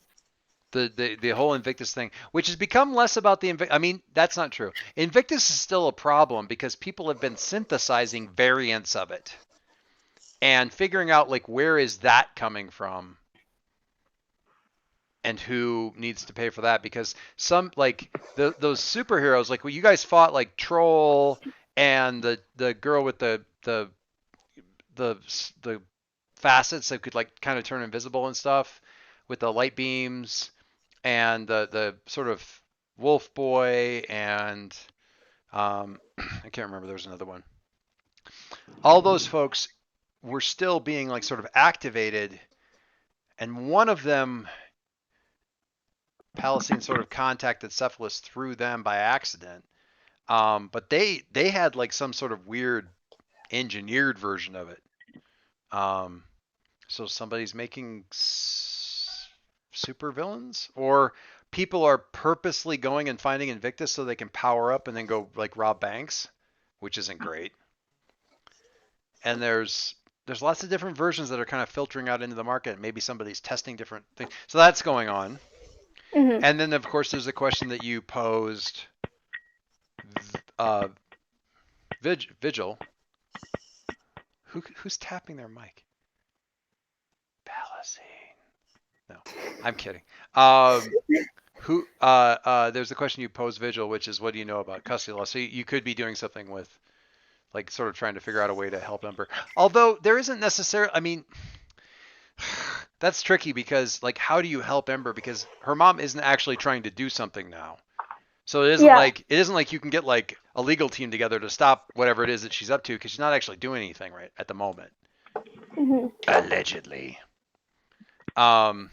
Speaker 2: the whole Invictus thing, which has become less about the I mean, that's not true. Invictus is still a problem because people have been synthesizing variants of it and figuring out like where is that coming from and who needs to pay for that, because some like those superheroes, like when you guys fought like Troll and the girl with the facets that could like kind of turn invisible and stuff with the light beams, and the sort of Wolf Boy, and I can't remember, there was another one. All those folks were still being like sort of activated, and one of them, Palestine, sort of contacted Cephalus through them by accident. But they had like some sort of weird engineered version of it. So somebody's making super villains, or people are purposely going and finding Invictus so they can power up and then go like rob banks, which isn't great. And there's lots of different versions that are kind of filtering out into the market. Maybe somebody's testing different things. So that's going on.
Speaker 1: Mm-hmm.
Speaker 2: And then of course there's a question that you posed, Vigil. Who's tapping their mic? Palacine. No, I'm kidding. There's the question you posed, Vigil, which is, what do you know about custody law? So you could be doing something with, like, sort of trying to figure out a way to help Ember. Although there isn't necessarily, I mean, that's tricky because, like, how do you help Ember? Because her mom isn't actually trying to do something now. So it isn't like you can get like a legal team together to stop whatever it is that she's up to, because she's not actually doing anything right at the moment.
Speaker 1: Mm-hmm.
Speaker 2: Allegedly. I'm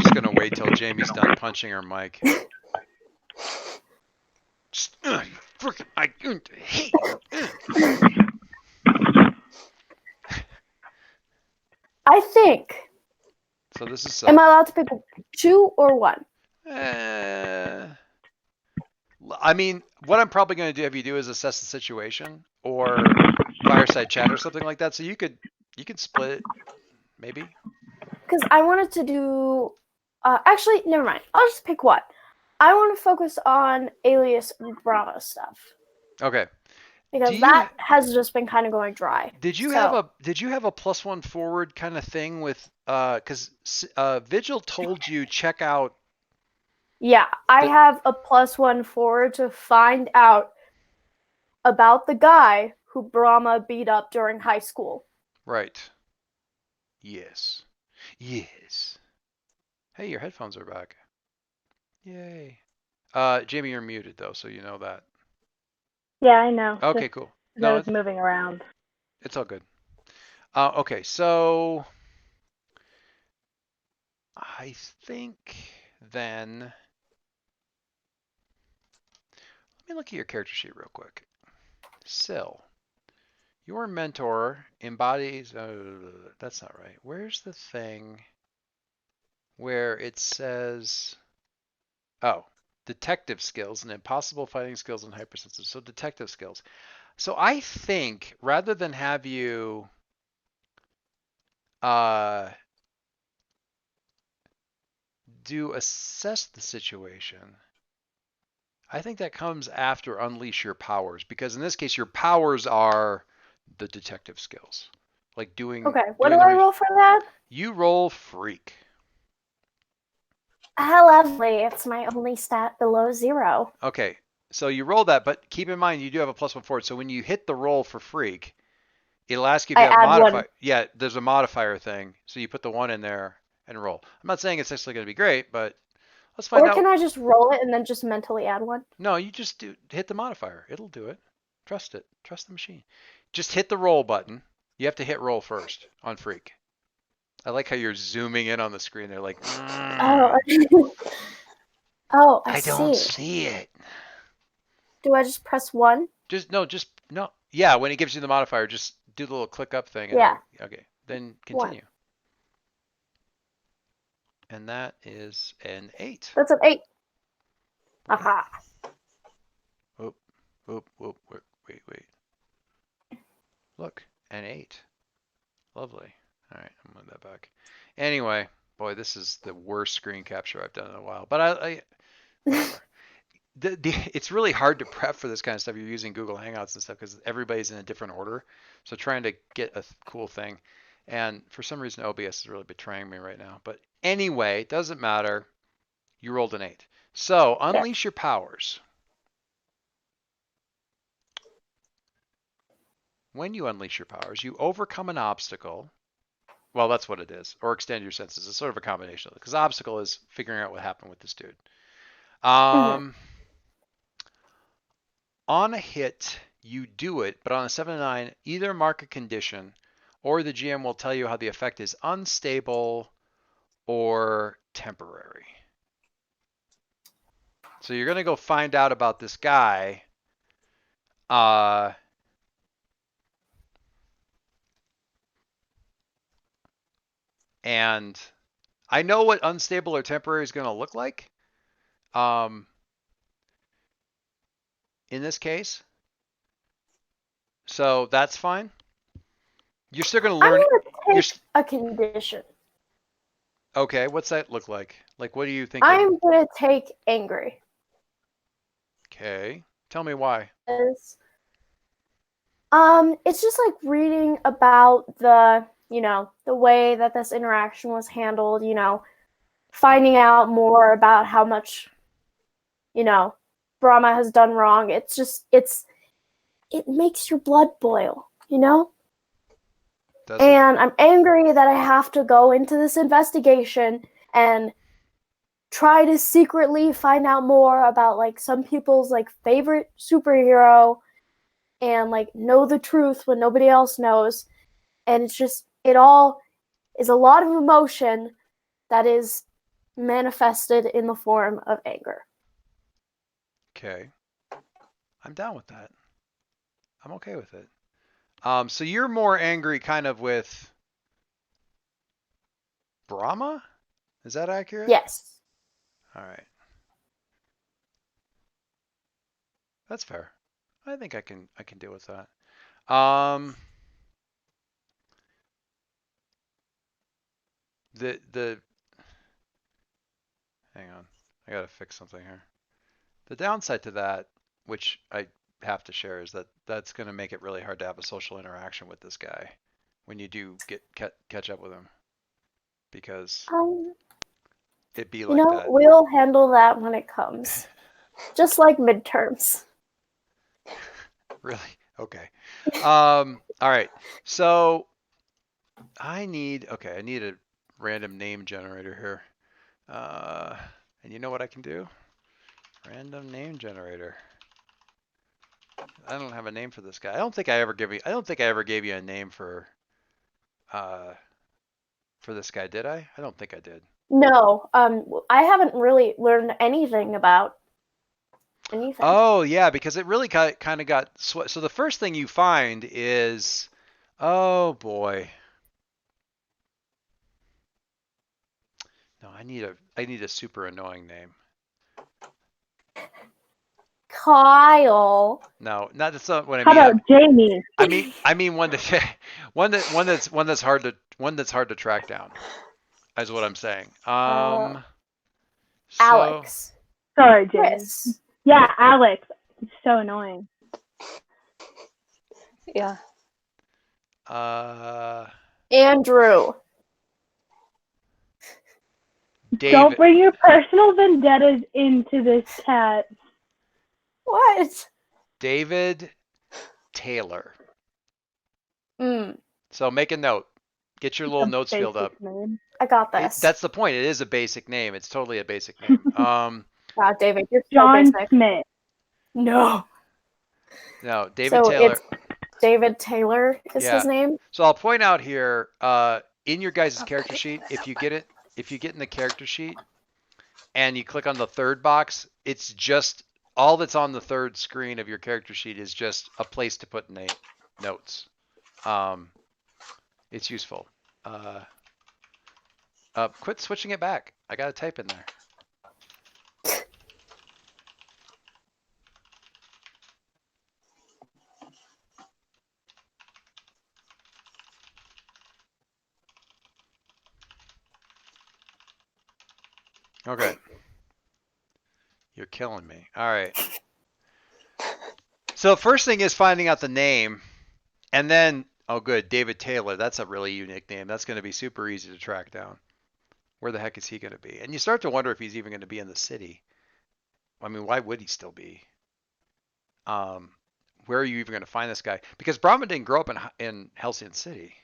Speaker 2: just gonna wait till Jamie's done punching her mic. I hate you.
Speaker 1: I think.
Speaker 2: So this is.
Speaker 1: Am I allowed to pick 2 or 1?
Speaker 2: I mean, what I'm probably going to have you do is assess the situation, or fireside chat or something like that. So you could split it, maybe.
Speaker 1: Because I wanted to do. Actually, never mind. I'll just pick 1. I want to focus on Alias Brahma stuff.
Speaker 2: Okay.
Speaker 1: Because that has just been kind of going dry.
Speaker 2: Did you have a +1 forward kind of thing with because Vigil told you check out?
Speaker 1: Yeah, I have a +1 forward to find out about the guy who Brahma beat up during high school.
Speaker 2: Right. Yes. Yes. Hey, your headphones are back. Yay. Jamie, you're muted though, so you know that.
Speaker 5: Yeah, I know.
Speaker 2: Okay, cool.
Speaker 5: No, I was moving around.
Speaker 2: It's all good. Okay, so I think then, let me look at your character sheet real quick. Sil, your mentor embodies, that's not right. Where's the thing where it says, oh, detective skills and impossible fighting skills and hypersensitive. So detective skills. So I think rather than have you do assess the situation, I think that comes after unleash your powers, because in this case, your powers are the detective skills, like doing.
Speaker 1: Okay, what
Speaker 2: doing
Speaker 1: do
Speaker 2: the
Speaker 1: I roll for that?
Speaker 2: You roll freak.
Speaker 1: Ah, lovely. It's my only stat below 0.
Speaker 2: Okay, so you roll that, but keep in mind you do have a +1 forward. So when you hit the roll for freak, it'll ask you if
Speaker 1: I
Speaker 2: you have
Speaker 1: add
Speaker 2: modifier.
Speaker 1: 1.
Speaker 2: Yeah, there's a modifier thing. So you put the 1 in there and roll. I'm not saying it's actually going to be great, but let's find
Speaker 1: Or
Speaker 2: out.
Speaker 1: can I just roll it and then just mentally add 1?
Speaker 2: No, you just hit the modifier. It'll do it. Trust it. Trust the machine. Just hit the roll button. You have to hit roll first on freak. I like how you're zooming in on the screen. They're like,
Speaker 1: Oh, oh, I
Speaker 2: I don't
Speaker 1: see.
Speaker 2: see it.
Speaker 1: Do I just press 1?
Speaker 2: Just no. Yeah, when it gives you the modifier, just do the little click up thing. And
Speaker 1: Yeah.
Speaker 2: okay. Then
Speaker 1: 1.
Speaker 2: continue. And that is an 8.
Speaker 1: That's an 8. Aha.
Speaker 2: Whoop, whoop. Wait. Look, an 8. Lovely. All right, I'm moving that back. Anyway, boy, this is the worst screen capture I've done in a while. But I whatever. It's really hard to prep for this kind of stuff. You're using Google Hangouts and stuff because everybody's in a different order. So trying to get a cool thing. And for some reason, OBS is really betraying me right now. But anyway, it doesn't matter. You rolled an 8. So unleash your powers. When you unleash your powers, you overcome an obstacle. Well, that's what it is. Or extend your senses. It's sort of a combination of it. Because obstacle is figuring out what happened with this dude. On a hit, you do it, but on a 7 to 9, either mark a condition or the GM will tell you how the effect is unstable or temporary. So you're going to go find out about this guy. And I know what unstable or temporary is going to look like. In this case. So that's fine. You're still going to learn.
Speaker 1: I'm going to take a condition.
Speaker 2: Okay, what's that look like? Like, what are you thinking?
Speaker 1: I'm going to take angry.
Speaker 2: Okay, tell me why.
Speaker 1: It's just like reading about the way that this interaction was handled, finding out more about how much, Brahma has done wrong. It makes your blood boil,
Speaker 2: Does
Speaker 1: And I'm angry that I have to go into this investigation and try to secretly find out more about like some people's like favorite superhero and like know the truth when nobody else knows. And it's just, it all is a lot of emotion that is manifested in the form of anger.
Speaker 2: Okay. I'm down with that. I'm okay with it. So you're more angry kind of with Brahma? Is that accurate?
Speaker 1: Yes.
Speaker 2: All right. That's fair. I think I can deal with that. Hang on. I gotta fix something here. The downside to that, which I have to share, is that that's gonna make it really hard to have a social interaction with this guy when you do catch up with him, because it'd be like that.
Speaker 1: We'll handle that when it comes. Just like midterms.
Speaker 2: Really? Okay. All right. So I need a random name generator here. And you know what I can do? Random name generator. I don't have a name for this guy. I don't think I ever gave you a name for this guy, did I? I don't think I did.
Speaker 1: No, I haven't really learned anything about anything.
Speaker 2: Oh yeah, because it really kind of got swept. So the first thing you find is, oh boy. No, I need a super annoying name.
Speaker 1: Kyle.
Speaker 2: No, that's not what I
Speaker 5: How
Speaker 2: mean.
Speaker 5: about Jamie?
Speaker 2: I mean one that's hard to track down. Is what I'm saying. So,
Speaker 1: Alex.
Speaker 5: Sorry, James.
Speaker 1: Chris.
Speaker 5: Yeah, Alex. It's so annoying.
Speaker 3: Yeah.
Speaker 1: Andrew.
Speaker 2: David.
Speaker 5: Don't bring your personal vendettas into this chat.
Speaker 1: What?
Speaker 2: David Taylor.
Speaker 1: Mm,
Speaker 2: So make a note. Get your little notes filled up.
Speaker 5: Basic name.
Speaker 1: I got this.
Speaker 2: That's the point. It is a basic name. It's totally a basic name.
Speaker 1: Wow, David, you're so
Speaker 5: John
Speaker 1: basic.
Speaker 5: Smith.
Speaker 1: No.
Speaker 2: No, David
Speaker 1: So
Speaker 2: Taylor.
Speaker 1: it's David Taylor is
Speaker 2: Yeah.
Speaker 1: his name.
Speaker 2: So I'll point out here, in your guys' character sheet, if you get in the character sheet and you click on the third box, it's just all that's on the third screen of your character sheet is just a place to put notes. It's useful. Quit switching it back. I gotta type in there. Okay. You're killing me. All right. So first thing is finding out the name, and then, oh good, David Taylor. That's a really unique name. That's going to be super easy to track down. Where the heck is he going to be? And you start to wonder if he's even going to be in the city. I mean, why would he still be? Where are you even going to find this guy? Because Brahma didn't grow up in Halcyon City.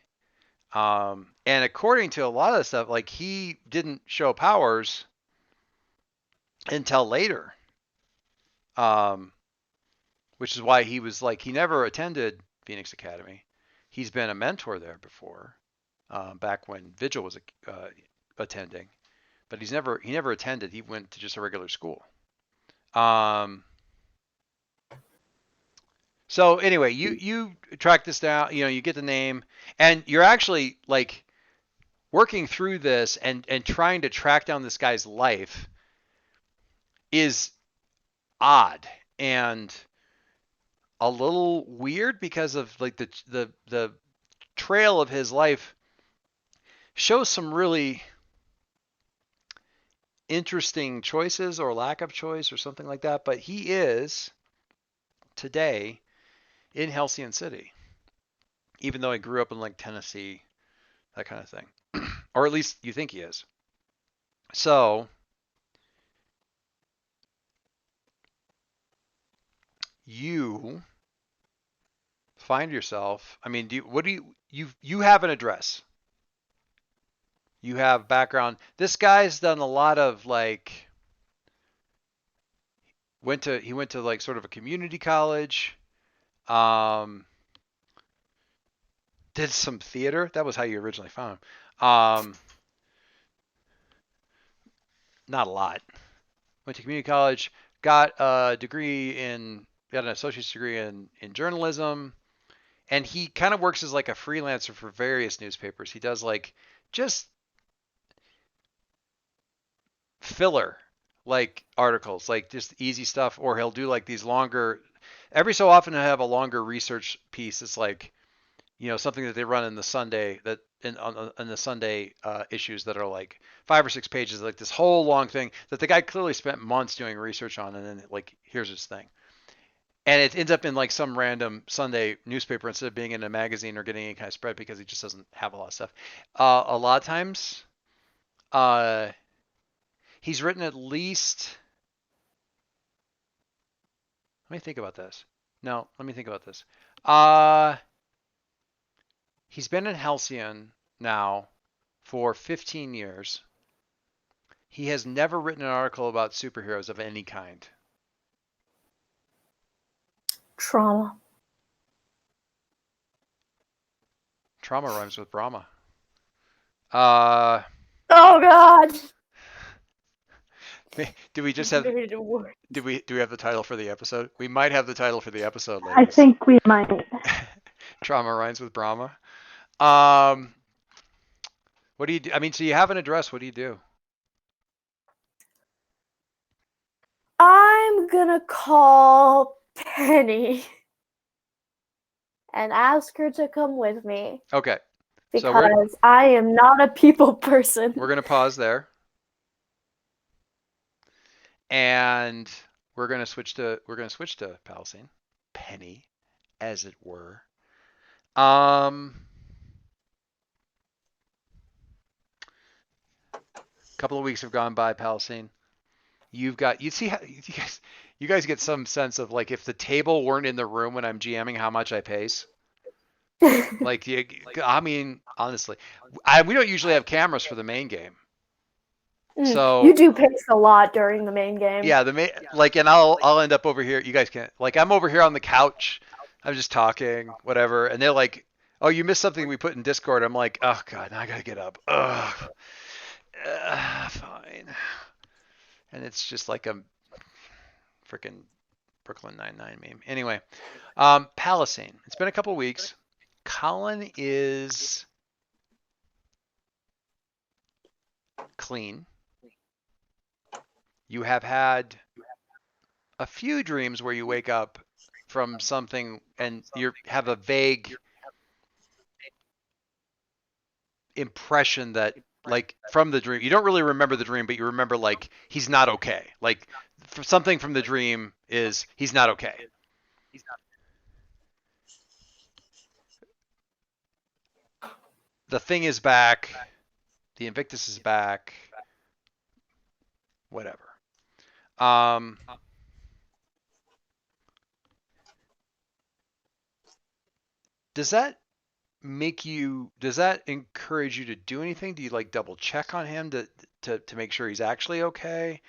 Speaker 2: And according to a lot of the stuff, like he didn't show powers until later. Which is why he was like, he never attended Phoenix Academy. He's been a mentor there before, back when Vigil was attending, but he never attended. He went to just a regular school. So anyway, you track this down, you get the name, and you're actually like working through this and trying to track down this guy's life is odd and a little weird because of like the trail of his life shows some really interesting choices or lack of choice or something like that. But he is today in Halcyon City, even though he grew up in like Tennessee, that kind of thing, or at least you think he is. So you find yourself. I mean, you have an address. You have background. This guy's done a lot of like he went to like sort of a community college. Did some theater. That was how you originally found him. Not a lot. Went to community college, got an associate's degree in journalism, and he kind of works as like a freelancer for various newspapers. He does like just filler like articles, like just easy stuff, or he'll do like these longer. Every so often, he'll have a longer research piece. It's like something that they run in the Sunday in the Sunday issues that are like 5 or 6 pages, like this whole long thing that the guy clearly spent months doing research on, and then like here's his thing, and it ends up in like some random Sunday newspaper instead of being in a magazine or getting any kind of spread because he just doesn't have a lot of stuff. A lot of times, he's written at least. Let me think about this. No, let me think about this. He's been in Halcyon now for 15 years. He has never written an article about superheroes of any kind.
Speaker 1: Trauma.
Speaker 2: Trauma rhymes with Brahma.
Speaker 1: Oh God.
Speaker 2: Do we just have? Do we have the title for the episode? We might have the title for the episode, ladies.
Speaker 5: I think we might.
Speaker 2: Trauma rhymes with Brahma. What do you do? I mean, so you have an address. What do you do?
Speaker 1: I'm gonna call Penny and ask her to come with me
Speaker 2: Okay.
Speaker 1: because I am not a people person.
Speaker 2: We're gonna pause there. and we're gonna switch to Palisade, Penny, as it were. Couple of weeks have gone by, Palisade. You see how you guys get some sense of like if the table weren't in the room when I'm GMing, how much I pace. Like, I mean, honestly, we don't usually have cameras for the main game. So
Speaker 1: you do pace a lot during the main game.
Speaker 2: yeah, and I'll end up over here. You guys can't, like, I'm over here on the couch. I'm just talking, whatever, and they're like, "Oh, you missed something we put in Discord." I'm like, "Oh God, now I gotta get up." Ugh. Fine. And it's just like a freaking Brooklyn Nine-Nine meme. Anyway, Palisade. It's been a couple weeks. Colin is clean. You have had a few dreams where you wake up from something and you have a vague impression that, like, from the dream, you don't really remember the dream, but you remember like he's not okay. Like something from the dream is he's not okay. The thing is back. The Invictus is back. Whatever. Does that encourage you to do anything? Do you like double check on him to make sure he's actually okay?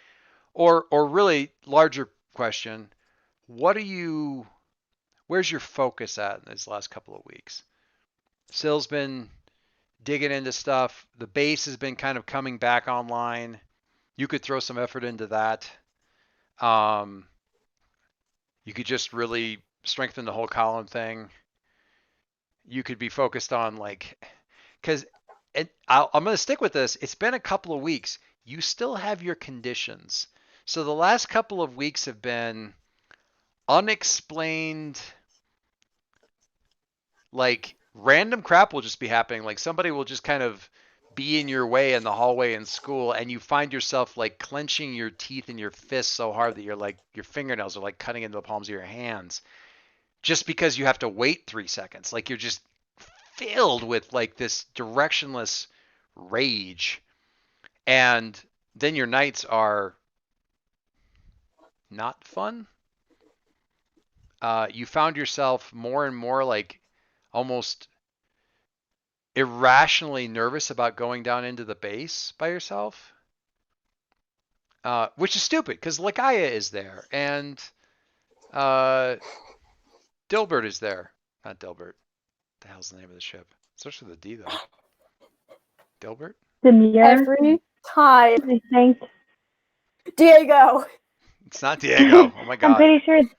Speaker 2: Or really larger question, where's your focus at in these last couple of weeks? Sill's been digging into stuff. The base has been kind of coming back online. You could throw some effort into that. You could just really strengthen the whole column thing. You could be focused on because I'm going to stick with this. It's been a couple of weeks. You still have your conditions. So the last couple of weeks have been unexplained, like random crap will just be happening. Like somebody will just kind of be in your way in the hallway in school, and you find yourself like clenching your teeth in your fists so hard that you're like your fingernails are like cutting into the palms of your hands just because you have to wait 3 seconds. Like you're just filled with like this directionless rage. And then your nights are not fun. You found yourself more and more like almost irrationally nervous about going down into the base by yourself, which is stupid because Lakaya is there and Dilbert is there. Not Dilbert. The hell's the name of the ship? Starts with a D though. Dilbert?
Speaker 5: Demir,
Speaker 1: Every time.
Speaker 5: I think.
Speaker 1: Diego.
Speaker 2: It's not Diego. Oh my
Speaker 5: I'm
Speaker 2: God.
Speaker 5: pretty sure it's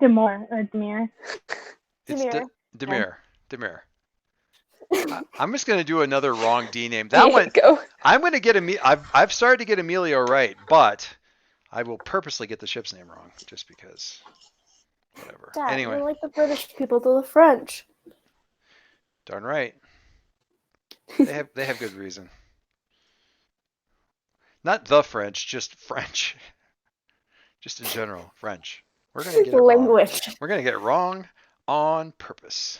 Speaker 5: Demore or Demir.
Speaker 2: It's
Speaker 1: Demir.
Speaker 2: Demir. I'm just gonna do another wrong D name.
Speaker 3: There
Speaker 2: That
Speaker 3: you
Speaker 2: one.
Speaker 3: go.
Speaker 2: I'm gonna get I've started to get Emilio right, but I will purposely get the ship's name wrong just because. Whatever.
Speaker 1: Dad,
Speaker 2: Anyway,
Speaker 1: you're like the British people to the French.
Speaker 2: darn right. They have good reason. Not the French, just French. Just in general, French. We're gonna get it wrong.
Speaker 1: Language.
Speaker 2: We're gonna get it wrong on purpose.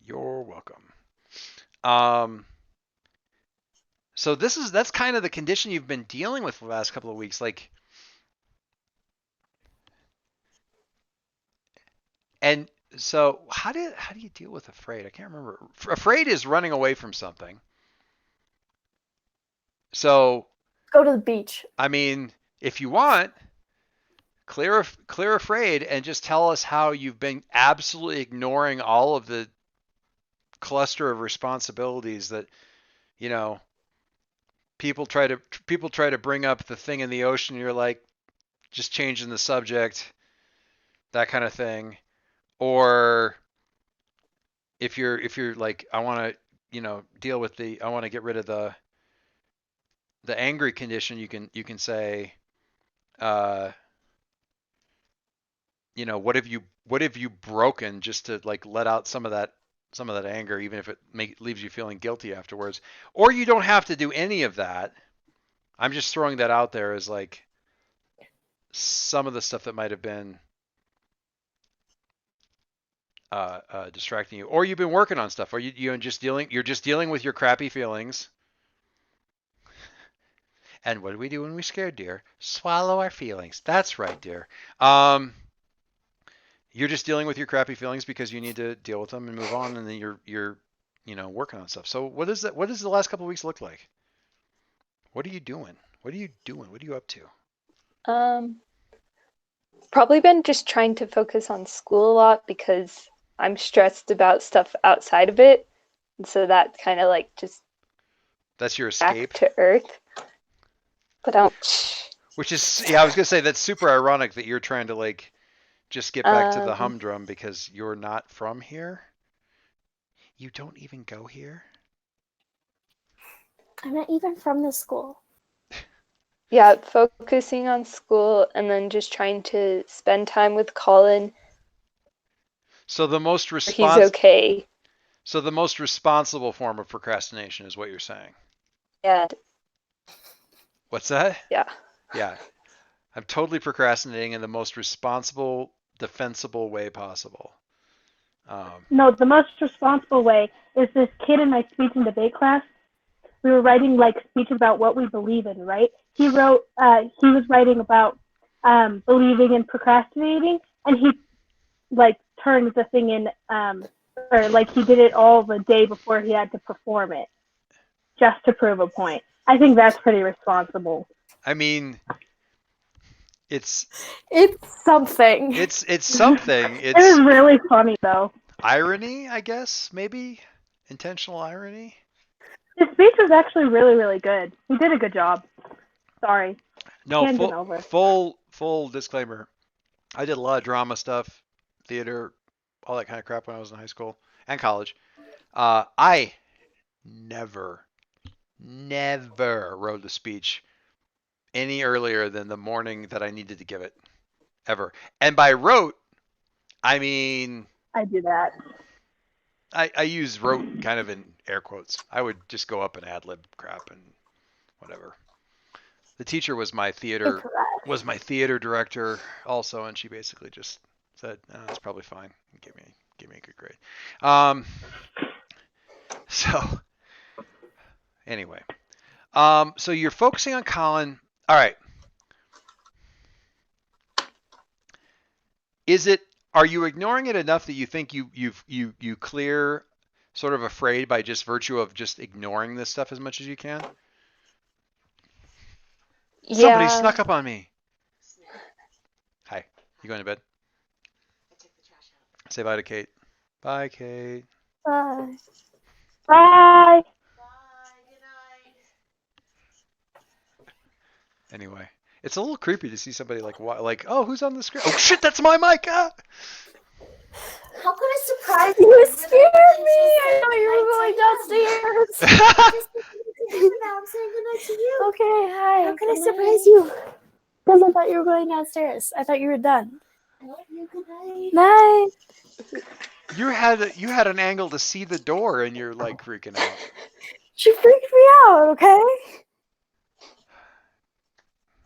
Speaker 2: You're welcome. So that's kind of the condition you've been dealing with for the last couple of weeks. Like, and so how do you deal with afraid? I can't remember. Afraid is running away from something. So
Speaker 1: Go to the beach.
Speaker 2: I mean, if you want, clear afraid and just tell us how you've been absolutely ignoring all of the cluster of responsibilities that, you know, people try to bring up the thing in the ocean. You're like, just changing the subject, that kind of thing. Or if you're like, I want to, deal with I want to get rid of the angry condition, you can say, what have you broken, just to like let out some of that anger, even if it leaves you feeling guilty afterwards. Or you don't have to do any of that. I'm just throwing that out there as like some of the stuff that might have been distracting you, or you've been working on stuff, or you're just dealing with your crappy feelings. And what do we do when we're scared, dear? Swallow our feelings. That's right, dear. You're just dealing with your crappy feelings because you need to deal with them and move on, and then you're working on stuff. So what is that? What does the last couple of weeks look like? What are you doing? What are you doing? What are you up to?
Speaker 3: Probably been just trying to focus on school a lot because I'm stressed about stuff outside of it. And so that kind of like just
Speaker 2: That's your
Speaker 3: back
Speaker 2: escape.
Speaker 3: to earth. But
Speaker 2: Which is, yeah, I was gonna say that's super ironic that you're trying to like just get back to the humdrum because you're not from here. You don't even go here.
Speaker 1: I'm not even from this school.
Speaker 3: yeah, focusing on school and then just trying to spend time with Colin.
Speaker 2: So the most
Speaker 3: He's okay.
Speaker 2: So the most responsible form of procrastination is what you're saying.
Speaker 3: Yeah.
Speaker 2: What's that?
Speaker 3: Yeah.
Speaker 2: Yeah. I'm totally procrastinating in the most responsible, defensible way possible.
Speaker 5: No, the most responsible way is this kid in my speech and debate class. We were writing like speeches about what we believe in, right? He was writing about believing in procrastinating, and he like turned the thing in, or like he did it all the day before he had to perform it, just to prove a point. I think that's pretty responsible.
Speaker 2: I mean, it's
Speaker 1: something.
Speaker 2: It's something.
Speaker 5: It was really funny though.
Speaker 2: Irony, I guess, maybe intentional irony.
Speaker 5: His speech was actually really, really good. He did a good job. Sorry.
Speaker 2: No, full disclaimer. I did a lot of drama stuff, theater, all that kind of crap when I was in high school and college. I never wrote a speech any earlier than the morning that I needed to give it, ever. And by wrote, I mean
Speaker 5: I do that.
Speaker 2: I use wrote kind of in air quotes. I would just go up and ad lib crap and whatever. The teacher was my theater director also, and she basically just said, "It's probably fine." And give me a good grade. So anyway, so you're focusing on Colin. All right. Are you ignoring it enough that you think you clear sort of afraid by just virtue of just ignoring this stuff as much as you can?
Speaker 3: Yeah.
Speaker 2: Somebody snuck up on me. Hi. You going to bed? I took the trash out. Say bye to Kate. Bye, Kate.
Speaker 1: Bye.
Speaker 5: Bye.
Speaker 2: Bye. Good night. Anyway, it's a little creepy to see somebody like, oh, who's on the screen? Oh shit, that's my mic. Ah!
Speaker 1: How could I surprise you? You scared me. I thought you were going downstairs. I'm saying goodnight to you. Okay, hi. How can I surprise you? Because I thought you were going downstairs. I thought you were done. I love you. Good night. Night.
Speaker 2: You had an angle to see the door, and you're like freaking out.
Speaker 1: She freaked me out. Okay.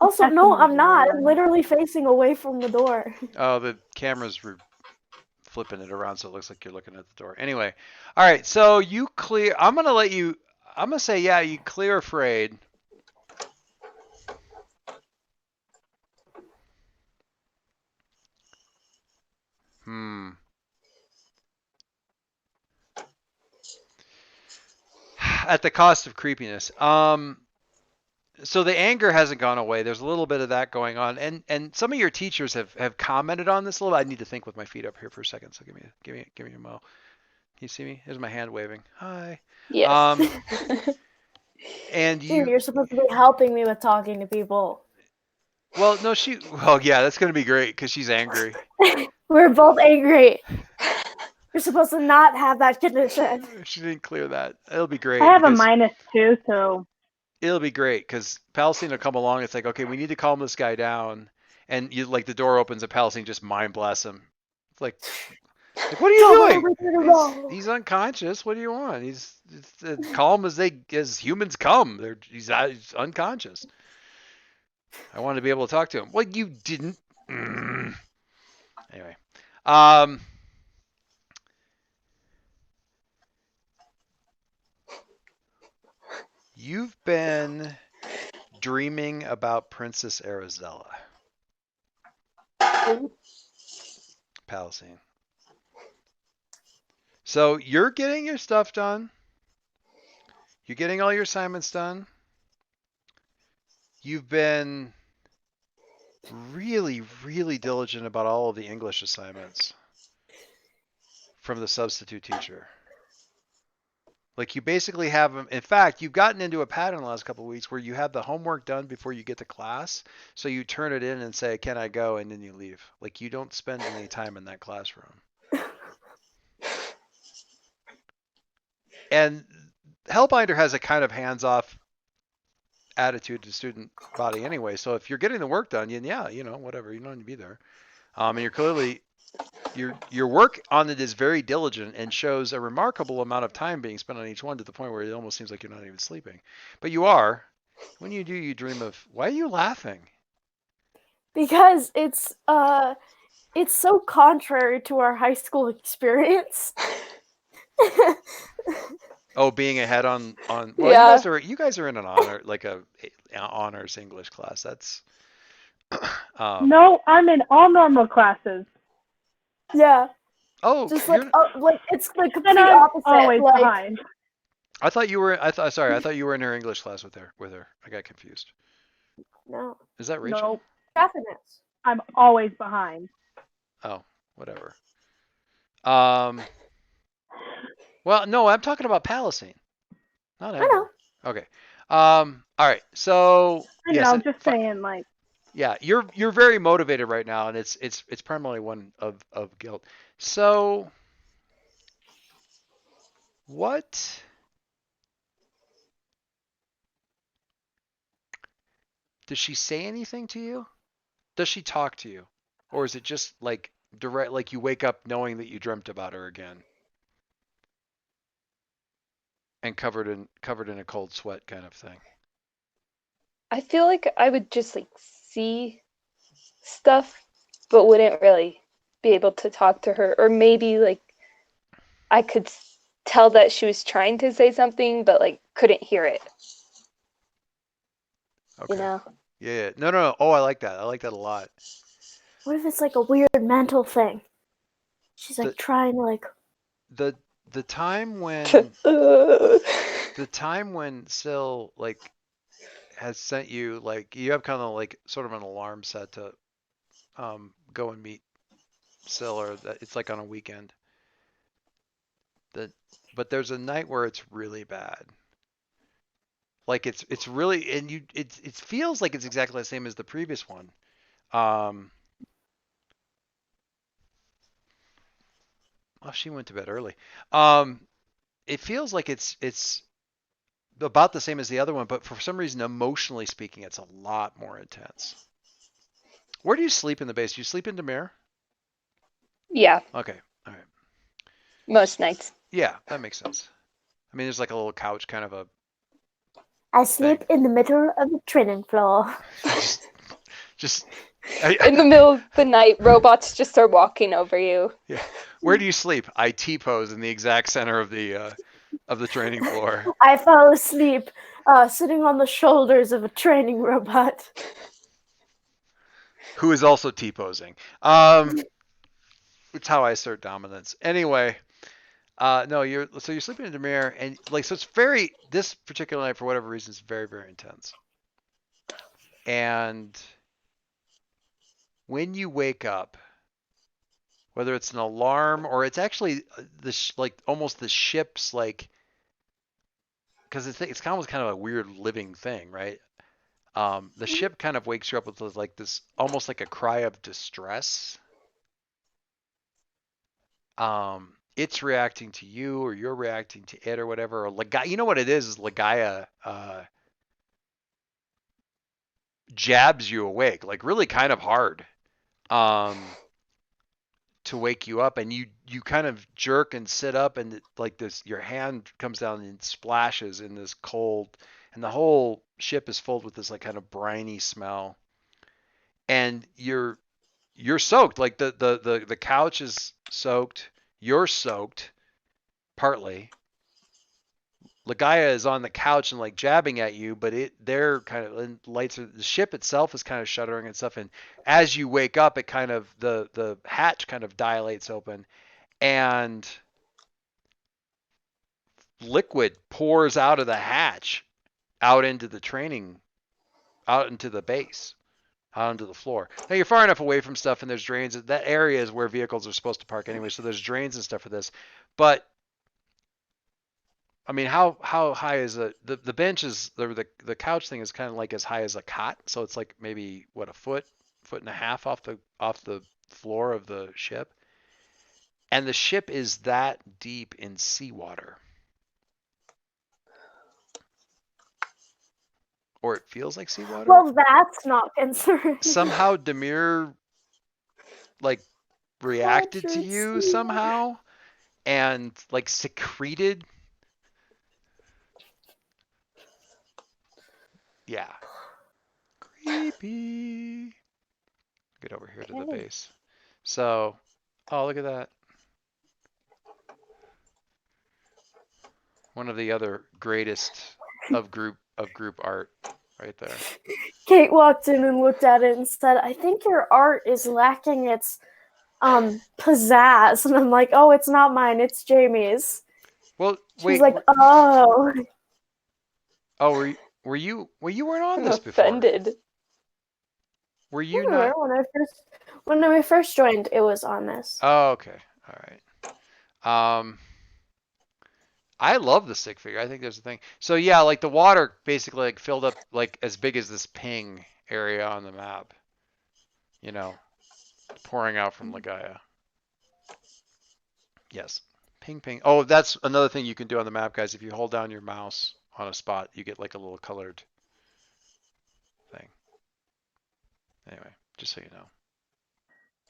Speaker 1: Also, no, I'm not. I'm literally facing away from the door.
Speaker 2: Oh, the cameras were flipping it around so it looks like you're looking at the door. Anyway, all right, so you clear. I'm gonna say, yeah, you clear afraid. At the cost of creepiness. So the anger hasn't gone away. There's a little bit of that going on, and some of your teachers have commented on this a little bit. I need to think with my feet up here for a second. So give me a mo. Can you see me? Here's my hand waving. Hi.
Speaker 3: Yes.
Speaker 2: And
Speaker 1: you're supposed to be helping me with talking to people.
Speaker 2: Well, no, well, yeah, that's gonna be great because she's angry.
Speaker 1: We're both angry. You're supposed to not have that condition.
Speaker 2: She didn't clear that. It'll be great.
Speaker 5: I have a -2, so
Speaker 2: it'll be great because Palestine will come along. It's like, okay, we need to calm this guy down, and you like the door opens and Palestine just mind blasts him. It's like what are you doing? He's unconscious. What do you want? He's calm as humans come. He's unconscious. I wanted to be able to talk to him. Well, you didn't. Anyway, um, you've been dreaming about Princess Arizella, Palestine. So you're getting your stuff done. You're getting all your assignments done. You've been really, really diligent about all of the English assignments from the substitute teacher. Like you basically have them. In fact, you've gotten into a pattern the last couple of weeks where you have the homework done before you get to class. So you turn it in and say, "Can I go?" and then you leave. Like you don't spend any time in that classroom. And Hellbinder has a kind of hands-off attitude to student body anyway. So if you're getting the work done, then yeah, whatever, you don't need to be there. And you're clearly your work on it is very diligent and shows a remarkable amount of time being spent on each one to the point where it almost seems like you're not even sleeping. But you are. When you do, you dream of. Why are you laughing?
Speaker 1: Because it's so contrary to our high school experience.
Speaker 2: Oh, being ahead on. Well,
Speaker 3: Yeah.
Speaker 2: you guys are in an honor like a honors English class. That's.
Speaker 5: No, I'm in all normal classes.
Speaker 1: Yeah.
Speaker 2: Oh,
Speaker 1: Just
Speaker 2: you're.
Speaker 1: like it's the complete
Speaker 5: And I'm
Speaker 1: opposite.
Speaker 5: always
Speaker 1: Like
Speaker 5: behind.
Speaker 2: I thought you were. Sorry, I thought you were in her English class with her. I got confused.
Speaker 1: no,
Speaker 2: Is that Rachel?
Speaker 5: Nope.
Speaker 1: definite.
Speaker 5: I'm always behind.
Speaker 2: Oh, whatever. Well, no, I'm talking about Palestine, not
Speaker 1: I know.
Speaker 2: Ember. Okay. All right. So
Speaker 5: I
Speaker 2: yes,
Speaker 5: know, just saying, like.
Speaker 2: yeah, you're very motivated right now, and it's primarily one of guilt. So what? Does she say anything to you? Does she talk to you, or is it just like direct, like you wake up knowing that you dreamt about her again, and covered in a cold sweat kind of thing?
Speaker 3: I feel like I would just like see stuff, but wouldn't really be able to talk to her. Or maybe like I could tell that she was trying to say something, but like couldn't hear it.
Speaker 2: Okay.
Speaker 3: You know?
Speaker 2: Yeah. No. Oh, I like that. I like that a lot.
Speaker 1: What if it's like a weird mental thing? She's like
Speaker 2: The
Speaker 1: trying to like.
Speaker 2: the time when Syl like has sent you, like, you have kind of like sort of an alarm set to go and meet Syl, or that it's like on a weekend. But there's a night where it's really bad. Like it's really, and it feels like it's exactly the same as the previous one. Well, she went to bed early. It feels like it's about the same as the other one, but for some reason, emotionally speaking, it's a lot more intense. Where do you sleep in the base? Do you sleep in Demir?
Speaker 3: Yeah.
Speaker 2: Okay. All right.
Speaker 3: Most nights.
Speaker 2: Yeah, that makes sense. I mean, there's like a little couch, kind of a.
Speaker 1: I sleep in the middle of the training floor.
Speaker 2: just.
Speaker 3: In the middle of the night, robots just start walking over you.
Speaker 2: Yeah. Where do you sleep? I T-pose in the exact center of the training floor.
Speaker 1: I fell asleep sitting on the shoulders of a training robot.
Speaker 2: Who is also T-posing. It's how I assert dominance. Anyway, no, you're sleeping in Demir, and like, so it's this particular night, for whatever reason, is very, very intense. And when you wake up, whether it's an alarm or it's actually like almost the ship's, like, because it's kind of a weird living thing, right? The ship kind of wakes you up with like this, almost like a cry of distress. It's reacting to you, or you're reacting to it, or whatever. Or you know what it is Lagaya jabs you awake, like really kind of hard, to wake you up, and you kind of jerk and sit up, and like this, your hand comes down and splashes in this cold, and the whole ship is filled with this like kind of briny smell, and you're soaked. Like the couch is soaked, you're soaked partly. Lagaya is on the couch and like jabbing at you, but they're kind of, and the ship itself is kind of shuddering and stuff. And as you wake up, it kind of, the hatch kind of dilates open, and liquid pours out of the hatch out into out into the base, out into the floor. Now you're far enough away from stuff, and there's drains. That area is where vehicles are supposed to park anyway, so there's drains and stuff for this. But I mean, how high is the bench is the couch thing is kind of like as high as a cot, so it's like maybe what, a foot and a half off the floor of the ship, and the ship is that deep in seawater, or it feels like seawater.
Speaker 1: Well, that's not concerning.
Speaker 2: Somehow Demir like reacted to you somehow, and like secreted. Yeah. Creepy. Get over here to the base. So, oh, look at that. One of the other greatest of group art right there.
Speaker 1: Kate walked in and looked at it and said, "I think your art is lacking its pizzazz." And I'm like, "Oh, it's not mine, it's Jamie's."
Speaker 2: Well, wait.
Speaker 1: She's like, "Oh."
Speaker 2: Oh, were you weren't on this before?
Speaker 3: Offended.
Speaker 2: Were you not?
Speaker 1: When I first joined, it was on this.
Speaker 2: Oh, okay. All right. I love the stick figure. I think there's a thing. So yeah, like the water basically like filled up like as big as this ping area on the map. You know, pouring out from Lagaya. Yes. Ping ping. Oh, that's another thing you can do on the map, guys. If you hold down your mouse on a spot, you get like a little colored thing. Anyway, just so you know.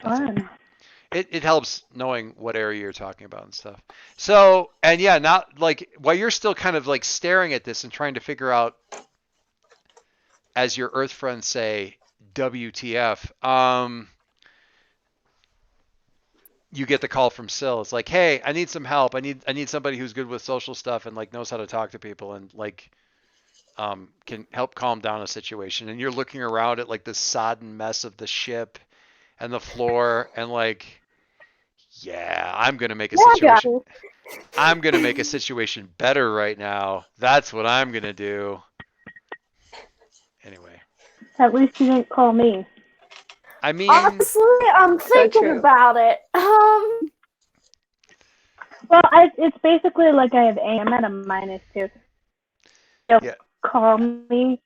Speaker 5: Fun.
Speaker 2: It helps knowing what area you're talking about and stuff. So, and yeah, not like while you're still kind of like staring at this and trying to figure out, as your Earth friends say, WTF, you get the call from Syl. It's like, hey, I need some help. I need somebody who's good with social stuff and like knows how to talk to people and like can help calm down a situation. And you're looking around at like the sodden mess of the ship and the floor, and like, yeah, I'm gonna make a situation. I'm gonna make a situation better right now. That's what I'm gonna do. Anyway.
Speaker 5: At least you didn't call me.
Speaker 2: I mean,
Speaker 1: honestly, I'm thinking about it.
Speaker 5: Well, it's basically like I have I'm at a -2.
Speaker 2: Yeah.
Speaker 5: Call me.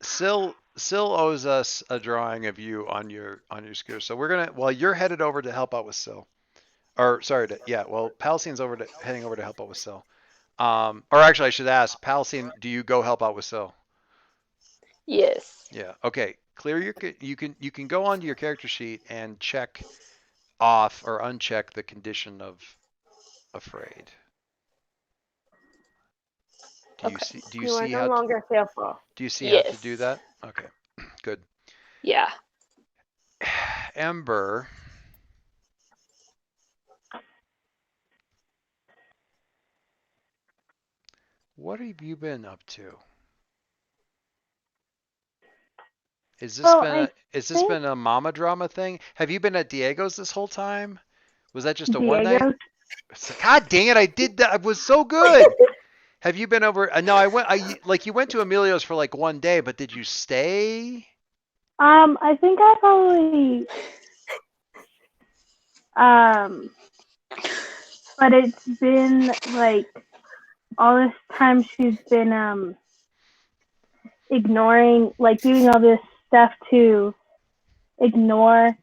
Speaker 2: Syl owes us a drawing of you on your scooter. So we're gonna, well, you're headed over to help out with Syl. Or sorry, Palcine's heading over to help out with Syl. Or actually I should ask, Palcine, do you go help out with Syl?
Speaker 3: Yes.
Speaker 2: Yeah. Okay. Clear you can go onto your character sheet and check off or uncheck the condition of afraid. Do you see
Speaker 1: no longer fearful.
Speaker 2: Do you see how to do that? Okay. Good.
Speaker 3: Yeah.
Speaker 2: Ember. What have you been up to? Is this been a mama drama thing? Have you been at Diego's this whole time? Was that just a one night? God dang it! I did that. It was so good. Have you been over? No, you went to Emilio's for like one day, but did you stay?
Speaker 5: I think I probably. But it's been like all this time she's been ignoring, like doing all this stuff to ignore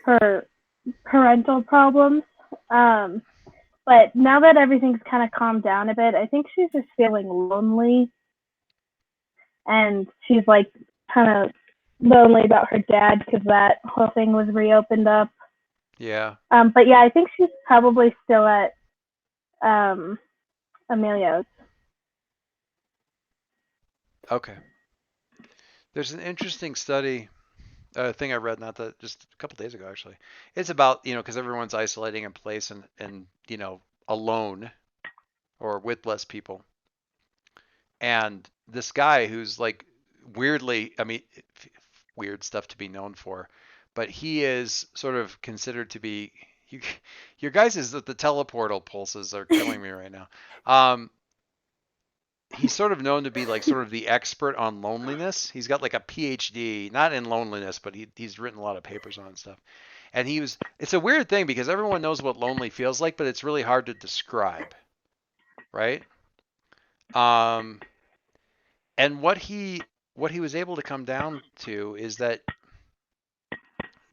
Speaker 5: her parental problems. But now that everything's kind of calmed down a bit, I think she's just feeling lonely. And she's like kind of lonely about her dad because that whole thing was reopened up.
Speaker 2: Yeah.
Speaker 5: But yeah, I think she's probably still at Emilio's.
Speaker 2: Okay. There's an interesting study, thing I read just a couple days ago actually. It's about, because everyone's isolating in place and alone or with less people. And this guy who's like weirdly, I mean, weird stuff to be known for, but he is sort of considered to be you, your guys is that the teleportal pulses are killing me right now. He's sort of known to be like sort of the expert on loneliness. He's got like a PhD, not in loneliness, but he's written a lot of papers on stuff. And it's a weird thing because everyone knows what lonely feels like, but it's really hard to describe, right? And what he was able to come down to is that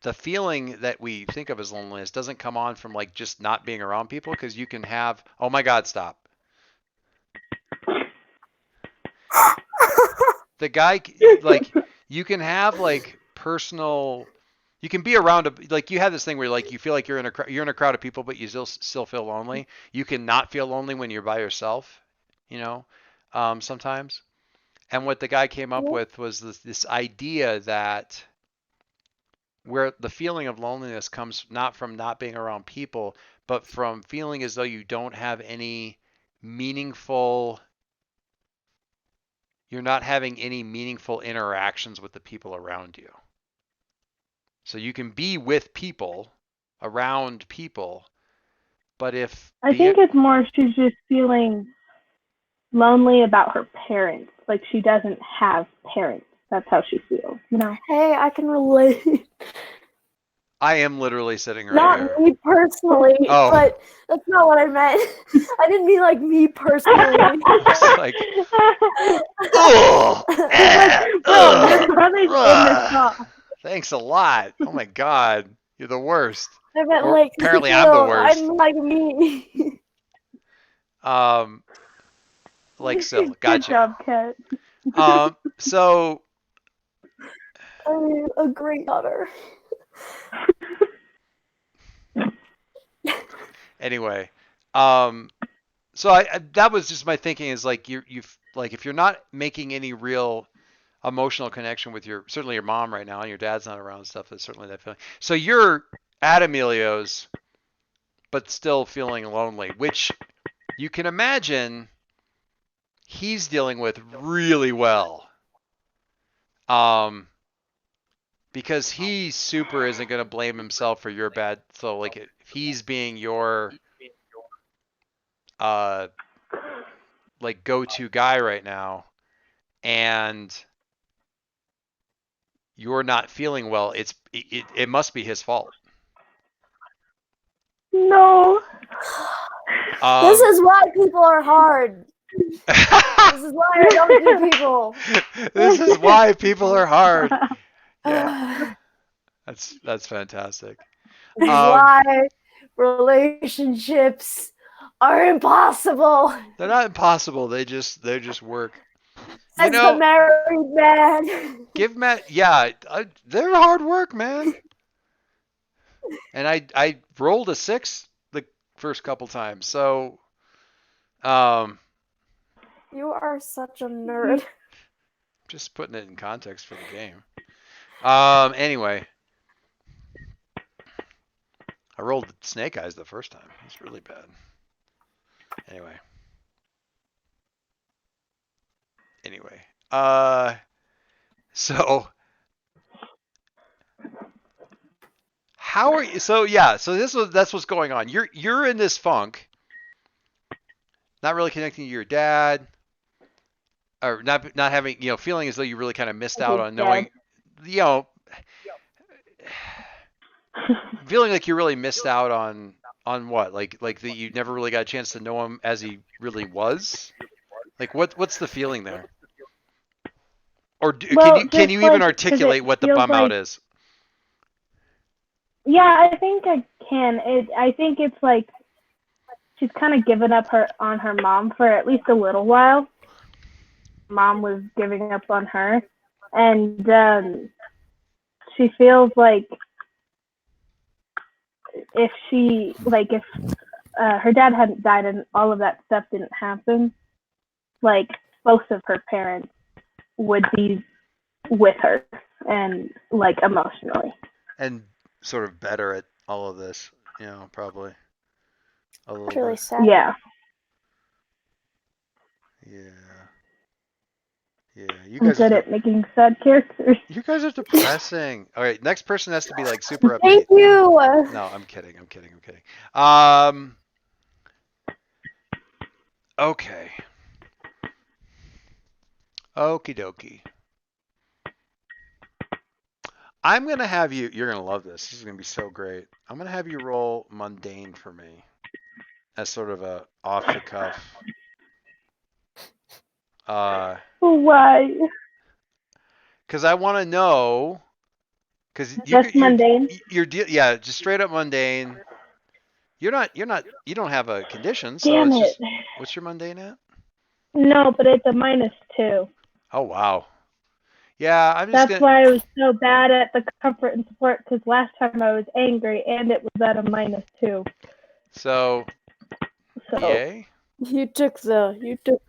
Speaker 2: the feeling that we think of as loneliness doesn't come on from like just not being around people, because you can have, oh my God, stop. The guy, like, you can have like personal, you can be around like you have this thing where like you feel like you're in a crowd of people, but you still feel lonely. You can not feel lonely when you're by yourself, sometimes. And what the guy came up with was this idea that where the feeling of loneliness comes not from not being around people, but from feeling as though you don't have any meaningful, you're not having any meaningful interactions with the people around you. So you can be with people, around people, but
Speaker 5: I think it's more she's just feeling lonely about her parents. Like she doesn't have parents. That's how she feels,
Speaker 1: Hey, I can relate.
Speaker 2: I am literally sitting right
Speaker 1: Not
Speaker 2: here.
Speaker 1: me personally,
Speaker 2: Oh.
Speaker 1: but that's not what I meant. I didn't mean like me personally.
Speaker 2: It's like, oh, thanks a lot. Oh my God, you're the worst.
Speaker 1: I meant
Speaker 2: Or
Speaker 1: like
Speaker 2: apparently I'm the worst.
Speaker 1: I'm like me.
Speaker 2: Like Sil, gotcha.
Speaker 5: Good job, Kat.
Speaker 2: So
Speaker 1: I'm a great daughter.
Speaker 2: anyway, so I that was just my thinking is like you've like if you're not making any real emotional connection with certainly your mom right now and your dad's not around and stuff, that's certainly that feeling. So you're at Emilio's but still feeling lonely, which you can imagine he's dealing with really well. Because he super isn't going to blame himself for your bad. So like if he's being your like go-to guy right now and you're not feeling well, it must be his fault.
Speaker 5: No.
Speaker 1: This is why people are hard. This is why I don't do people.
Speaker 2: This is why people are hard. Yeah. That's fantastic.
Speaker 1: This is why relationships are impossible.
Speaker 2: They're not impossible. They just work.
Speaker 1: As the married man.
Speaker 2: Give Matt, yeah, they're hard work, man. And I rolled a 6 the first couple times, so
Speaker 1: you are such a nerd.
Speaker 2: Just putting it in context for the game. Anyway, I rolled snake eyes the first time. It's really bad. Anyway, so how are you? So yeah, so that's what's going on. You're in this funk, not really connecting to your dad, or not having, feeling as though you really kind of missed out on knowing, feeling like you really missed out on what, like that you never really got a chance to know him as he really was. Like what's the feeling there? Or can you even articulate what the bum out is?
Speaker 5: Yeah, I think I can. I think it's like she's kind of given up on her mom for at least a little while. Mom was giving up on her, and she feels like if she, like, if her dad hadn't died and all of that stuff didn't happen, like, both of her parents would be with her and, like, emotionally.
Speaker 2: And sort of better at all of this, probably a little
Speaker 1: It's really
Speaker 2: bit.
Speaker 1: sad.
Speaker 5: Yeah.
Speaker 2: Yeah. You
Speaker 5: I'm
Speaker 2: guys
Speaker 5: good at making sad characters.
Speaker 2: You guys are depressing. All right, next person has to be like super
Speaker 1: Thank
Speaker 2: upbeat.
Speaker 1: you.
Speaker 2: No, I'm kidding. Okay. Okie dokie. I'm gonna have you. You're gonna love this. This is gonna be so great. I'm gonna have you roll mundane for me as sort of a off the cuff.
Speaker 5: Why?
Speaker 2: Because I want to know. Because
Speaker 5: Just mundane.
Speaker 2: Yeah, just straight up mundane. You don't have a condition, so
Speaker 5: Damn
Speaker 2: it's
Speaker 5: it.
Speaker 2: just. What's your mundane at?
Speaker 5: No, but it's a -2.
Speaker 2: Oh wow. Yeah, I'm just
Speaker 5: That's
Speaker 2: gonna.
Speaker 5: why I was so bad at the comfort and support, because last time I was angry and it was at a -2.
Speaker 2: So. EA.
Speaker 1: You took the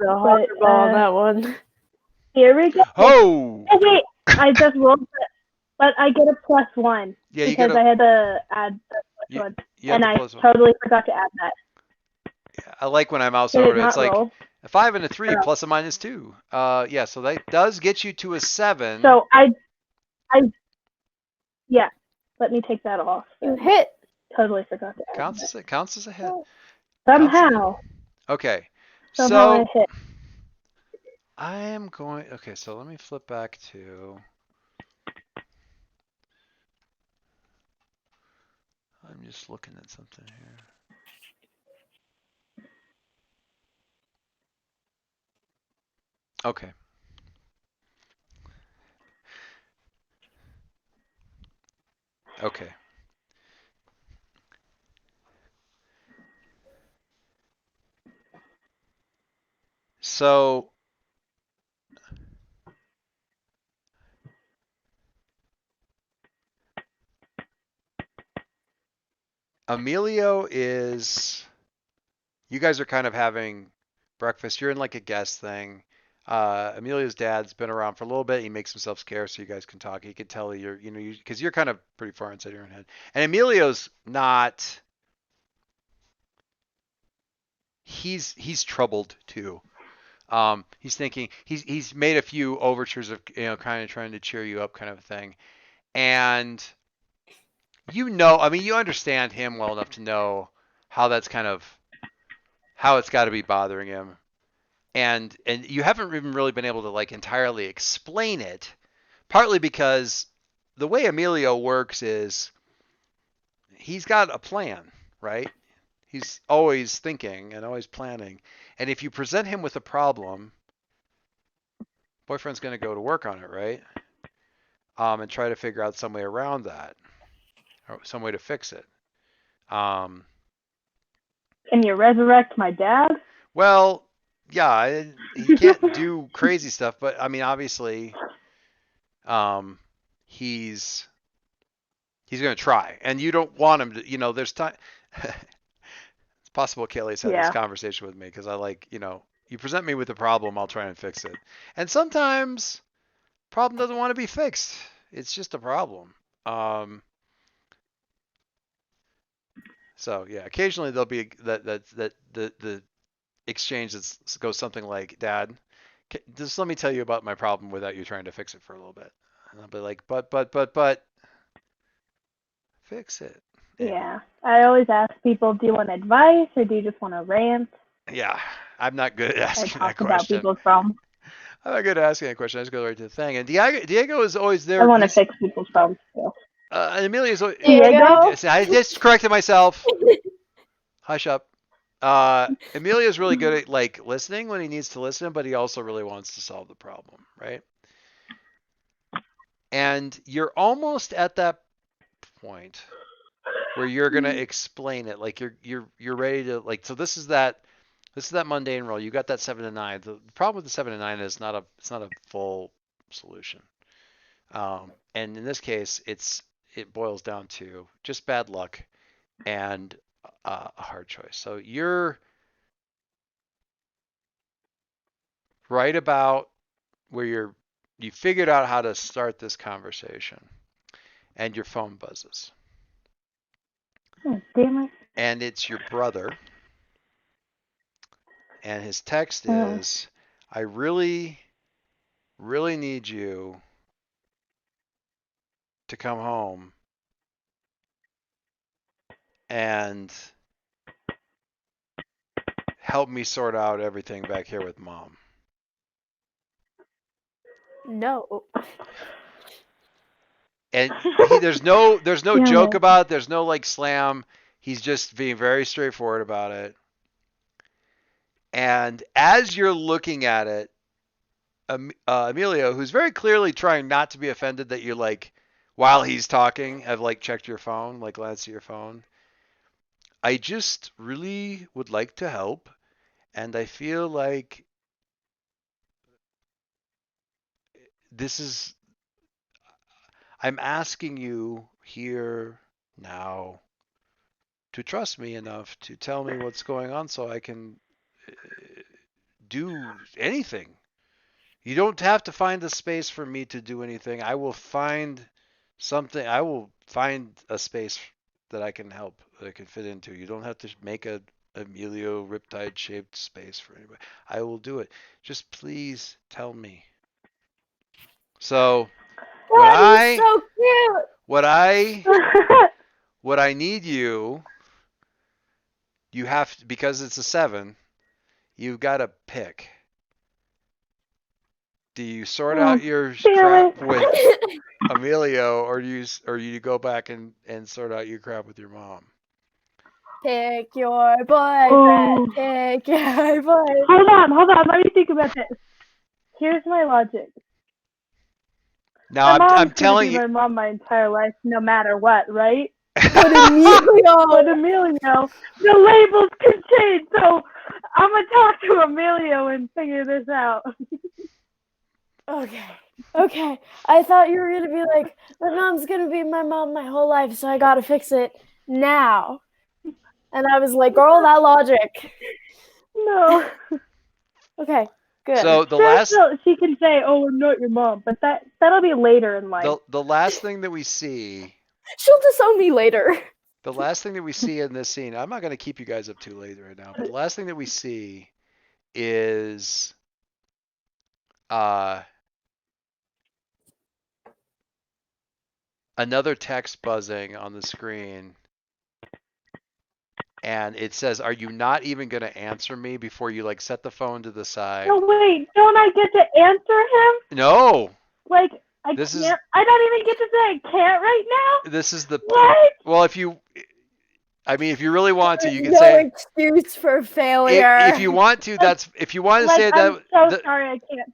Speaker 1: hard ball on that one.
Speaker 5: Here we go.
Speaker 2: Oh.
Speaker 5: Oh wait, I just rolled it, but I get a +1
Speaker 2: Yeah, you
Speaker 5: because
Speaker 2: get a.
Speaker 5: I had to add the +1, and I
Speaker 2: +1.
Speaker 5: totally forgot to add that.
Speaker 2: Yeah, I like when I mouse
Speaker 5: Did
Speaker 2: over
Speaker 5: it
Speaker 2: it. It's
Speaker 5: not
Speaker 2: like
Speaker 5: roll?
Speaker 2: a 5 and a 3
Speaker 5: Oh.
Speaker 2: plus a -2. Yeah, so that does get you to a 7.
Speaker 5: So yeah. Let me take that off.
Speaker 1: You hit.
Speaker 5: Totally forgot to add
Speaker 2: Counts as a hit.
Speaker 5: Somehow.
Speaker 2: Okay.
Speaker 5: Somehow I
Speaker 2: So
Speaker 5: hit.
Speaker 2: I am going. Okay, so let me flip back to. I'm just looking at something here. Okay. Okay. So Emilio is. You guys are kind of having breakfast. You're in like a guest thing. Emilio's dad's been around for a little bit. He makes himself scarce so you guys can talk. He can tell you're, because you're kind of pretty far inside your own head. And Emilio's not. He's troubled too. He's thinking he's made a few overtures of kind of trying to cheer you up, kind of thing. And I mean, you understand him well enough to know how that's kind of how it's got to be bothering him. And you haven't even really been able to like entirely explain it, partly because the way Emilio works is he's got a plan, right? He's always thinking and always planning. And if you present him with a problem, boyfriend's going to go to work on it, right? And try to figure out some way around that, or some way to fix it.
Speaker 5: Can you resurrect my dad?
Speaker 2: Well, yeah, he can't do crazy stuff, but I mean, obviously, he's going to try, and you don't want him to. There's time. It's possible Kelly's had this conversation with me because I like, you present me with a problem, I'll try and fix it, and sometimes problem doesn't want to be fixed. It's just a problem. So yeah, occasionally there'll be that the exchange that goes something like, "Dad, just let me tell you about my problem without you trying to fix it for a little bit." And I'll be like, but, fix it. Anyway.
Speaker 5: Yeah. I always ask people, do you want advice or do you just want to rant?
Speaker 2: Yeah, I'm not good at asking that question.
Speaker 5: About people's problems.
Speaker 2: I'm not good at asking that question. I just go right to the thing. And Diego is always there.
Speaker 5: I want to fix people's problems too.
Speaker 2: And Amelia's always,
Speaker 1: Diego?
Speaker 2: I just corrected myself. Hush up. Emilia's really good at like listening when he needs to listen, but he also really wants to solve the problem, right? And you're almost at that point where you're gonna explain it, like you're ready to like. So this is that mundane roll. You got that 7 to 9. The problem with the 7 to 9 is it's not a full solution. And in this case, it boils down to just bad luck. and a hard choice. So you're right about where you figured out how to start this conversation, and your phone buzzes.
Speaker 5: Oh, damn it.
Speaker 2: And it's your brother, and his text
Speaker 5: Oh.
Speaker 2: is, I really, really need you to come home and help me sort out everything back here with Mom.
Speaker 1: No.
Speaker 2: And there's no
Speaker 5: Damn
Speaker 2: joke
Speaker 5: it.
Speaker 2: about it. There's no like slam. He's just being very straightforward about it. And as you're looking at it, Emilio, who's very clearly trying not to be offended that you like, while he's talking, have like checked your phone, like glanced at your phone. I just really would like to help, and I feel like this is, I'm asking you here now to trust me enough to tell me what's going on so I can do anything. You don't have to find a space for me to do anything. I will find something. I will find a space that I can help, that I can fit into. You don't have to make a Emilio Riptide shaped space for anybody. I will do it. Just please tell me. So what
Speaker 1: That is
Speaker 2: I
Speaker 1: so cute.
Speaker 2: what I need you have to, because it's a 7, you've got to pick. Do you sort out your
Speaker 5: damn
Speaker 2: crap with Emilio, or you go back and sort out your crap with your mom?
Speaker 1: Pick your boyfriend.
Speaker 5: Oh.
Speaker 1: Pick your boyfriend.
Speaker 5: Hold on. Let me think about this. Here's my logic.
Speaker 2: Now
Speaker 5: My
Speaker 2: I'm
Speaker 5: mom's
Speaker 2: telling
Speaker 5: gonna be
Speaker 2: you.
Speaker 5: my mom my entire life, no matter what, right?
Speaker 1: But Emilio.
Speaker 5: But Emilio, the labels can change, so I'm gonna talk to Emilio and figure this out.
Speaker 1: Okay. I thought you were gonna be like, my mom's gonna be my mom my whole life, so I gotta fix it now. And I was like, girl, that logic.
Speaker 5: No.
Speaker 1: Okay, good.
Speaker 2: So the
Speaker 5: Sure,
Speaker 2: last
Speaker 5: she can say, "Oh, I'm not your mom," but that'll be later in life.
Speaker 2: the last thing that we see.
Speaker 1: She'll disown me later.
Speaker 2: The last thing that we see in this scene, I'm not going to keep you guys up too late right now, but the last thing that we see is another text buzzing on the screen, and it says, "Are you not even going to answer me before you like set the phone to the side?"
Speaker 5: No, wait, don't I get to answer him?
Speaker 2: No.
Speaker 5: Like, I don't even get to say I can't right now?
Speaker 2: This is the
Speaker 5: What?
Speaker 2: Well, if you really want to, you can
Speaker 1: No
Speaker 2: say
Speaker 1: excuse for failure.
Speaker 2: if you want to. That's if you want to
Speaker 5: Like,
Speaker 2: say
Speaker 5: I'm
Speaker 2: that.
Speaker 5: so sorry, I can't.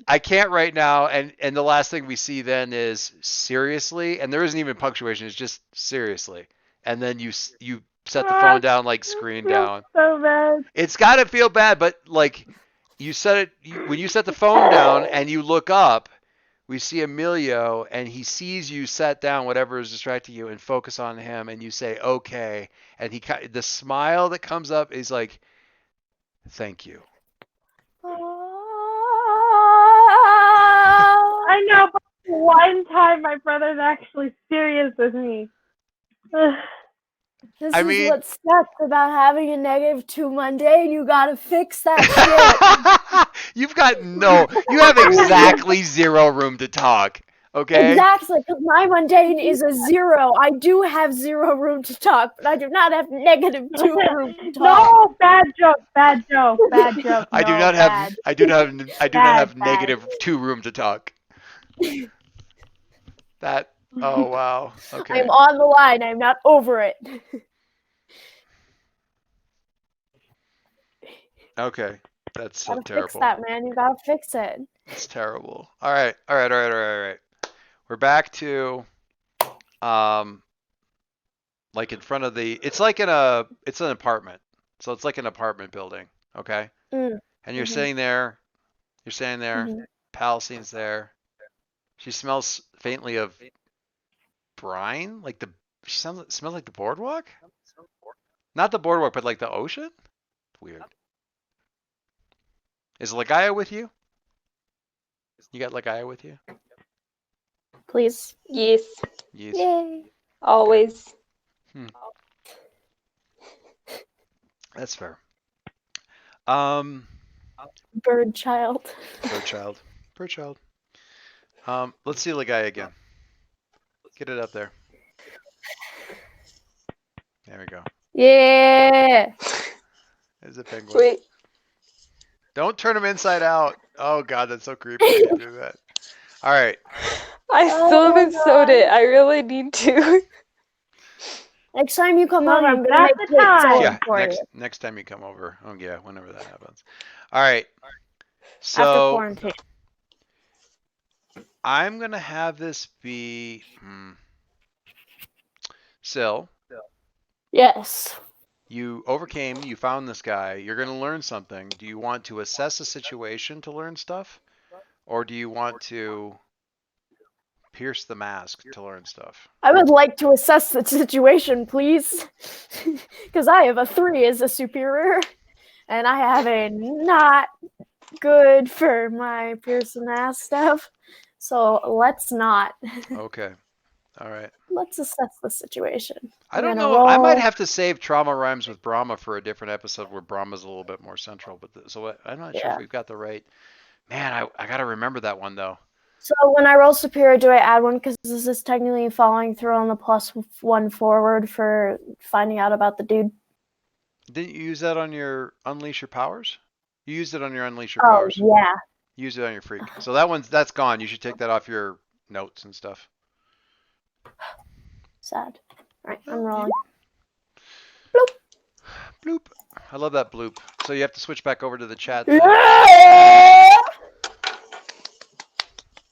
Speaker 2: I can't right now, and the last thing we see then is seriously, and there isn't even punctuation. It's just seriously, and then you set the phone down, like screen down.
Speaker 5: So bad.
Speaker 2: It's got to feel bad, but like you set it when you set the phone down and you look up, we see Emilio, and he sees you set down whatever is distracting you and focus on him, and you say okay, and the smile that comes up is like, thank you.
Speaker 5: I know, but one time my brother's actually serious with me.
Speaker 1: This is what sucks about having a -2 Monday, and you gotta fix that
Speaker 2: shit. You have exactly 0 room to talk. Okay?
Speaker 1: Exactly, because my mundane is a 0. I do have 0 room to talk, but I do not have -2 room to talk.
Speaker 5: No, bad joke.
Speaker 2: I do not have -2 room to talk. That. Oh wow. Okay.
Speaker 1: I'm on the line. I'm not over it.
Speaker 2: Okay. That's so
Speaker 1: gotta
Speaker 2: terrible.
Speaker 1: Fix that, man. You gotta fix it.
Speaker 2: It's terrible. All right. We're back to like in front of it's an apartment. So it's like an apartment building, okay?
Speaker 1: Mm.
Speaker 2: And you're sitting there, Palestine's there. She smells faintly of brine, like smells like the boardwalk. Not the boardwalk, but like the ocean? Weird. Is Lagaya with you? You got Lagaya with you?
Speaker 1: Please.
Speaker 3: Yes,
Speaker 2: Yes.
Speaker 1: Yay.
Speaker 3: always.
Speaker 2: That's fair. Um,
Speaker 1: Bird child.
Speaker 2: Bird child. Bird child. Let's see Lagaya again. Get it up there. There we go.
Speaker 1: Yeah.
Speaker 2: There's a penguin.
Speaker 3: Wait,
Speaker 2: Don't turn him inside out. Oh god, that's so creepy when you do that. All right.
Speaker 3: I
Speaker 1: Oh
Speaker 3: still
Speaker 1: my
Speaker 3: haven't sewed
Speaker 1: God.
Speaker 3: it. I really need to.
Speaker 1: Next time you come
Speaker 5: Well,
Speaker 1: over, I'm
Speaker 5: you've
Speaker 1: gonna
Speaker 5: got
Speaker 1: make
Speaker 5: the
Speaker 1: it
Speaker 5: time.
Speaker 1: sewing
Speaker 2: Yeah,
Speaker 1: for you
Speaker 2: next time you come over. Oh yeah, whenever that happens. All right.
Speaker 1: after
Speaker 2: So
Speaker 1: quarantine.
Speaker 2: I'm gonna have this be Sil.
Speaker 1: Yes.
Speaker 2: You overcame, you found this guy, you're going to learn something. Do you want to assess a situation to learn stuff? Or do you want to pierce the mask to learn stuff?
Speaker 1: I would like to assess the situation, please. Because I have a 3 as a superior. And I have a not good for my Pearson ass stuff. So let's not.
Speaker 2: Okay. All right.
Speaker 1: Let's assess the situation.
Speaker 2: I
Speaker 1: We're
Speaker 2: don't
Speaker 1: gonna
Speaker 2: know. I might
Speaker 1: roll.
Speaker 2: have to save Trauma Rhymes with Brahma for a different episode where Brahma's a little bit more central. But so I'm not sure if
Speaker 1: Yeah.
Speaker 2: we've got the right. Man, I got to remember that one though.
Speaker 1: So when I roll superior, do I add one? Because this is technically following through on the +1 forward for finding out about the dude.
Speaker 2: Didn't you use that on your Unleash Your Powers? You used it on your Unleash Your
Speaker 1: Oh,
Speaker 2: Powers.
Speaker 1: yeah.
Speaker 2: Use it on your Freak. So that's gone. You should take that off your notes and stuff.
Speaker 1: Sad. All right, I'm rolling.
Speaker 2: Bloop. I love that bloop. So you have to switch back over to the chat.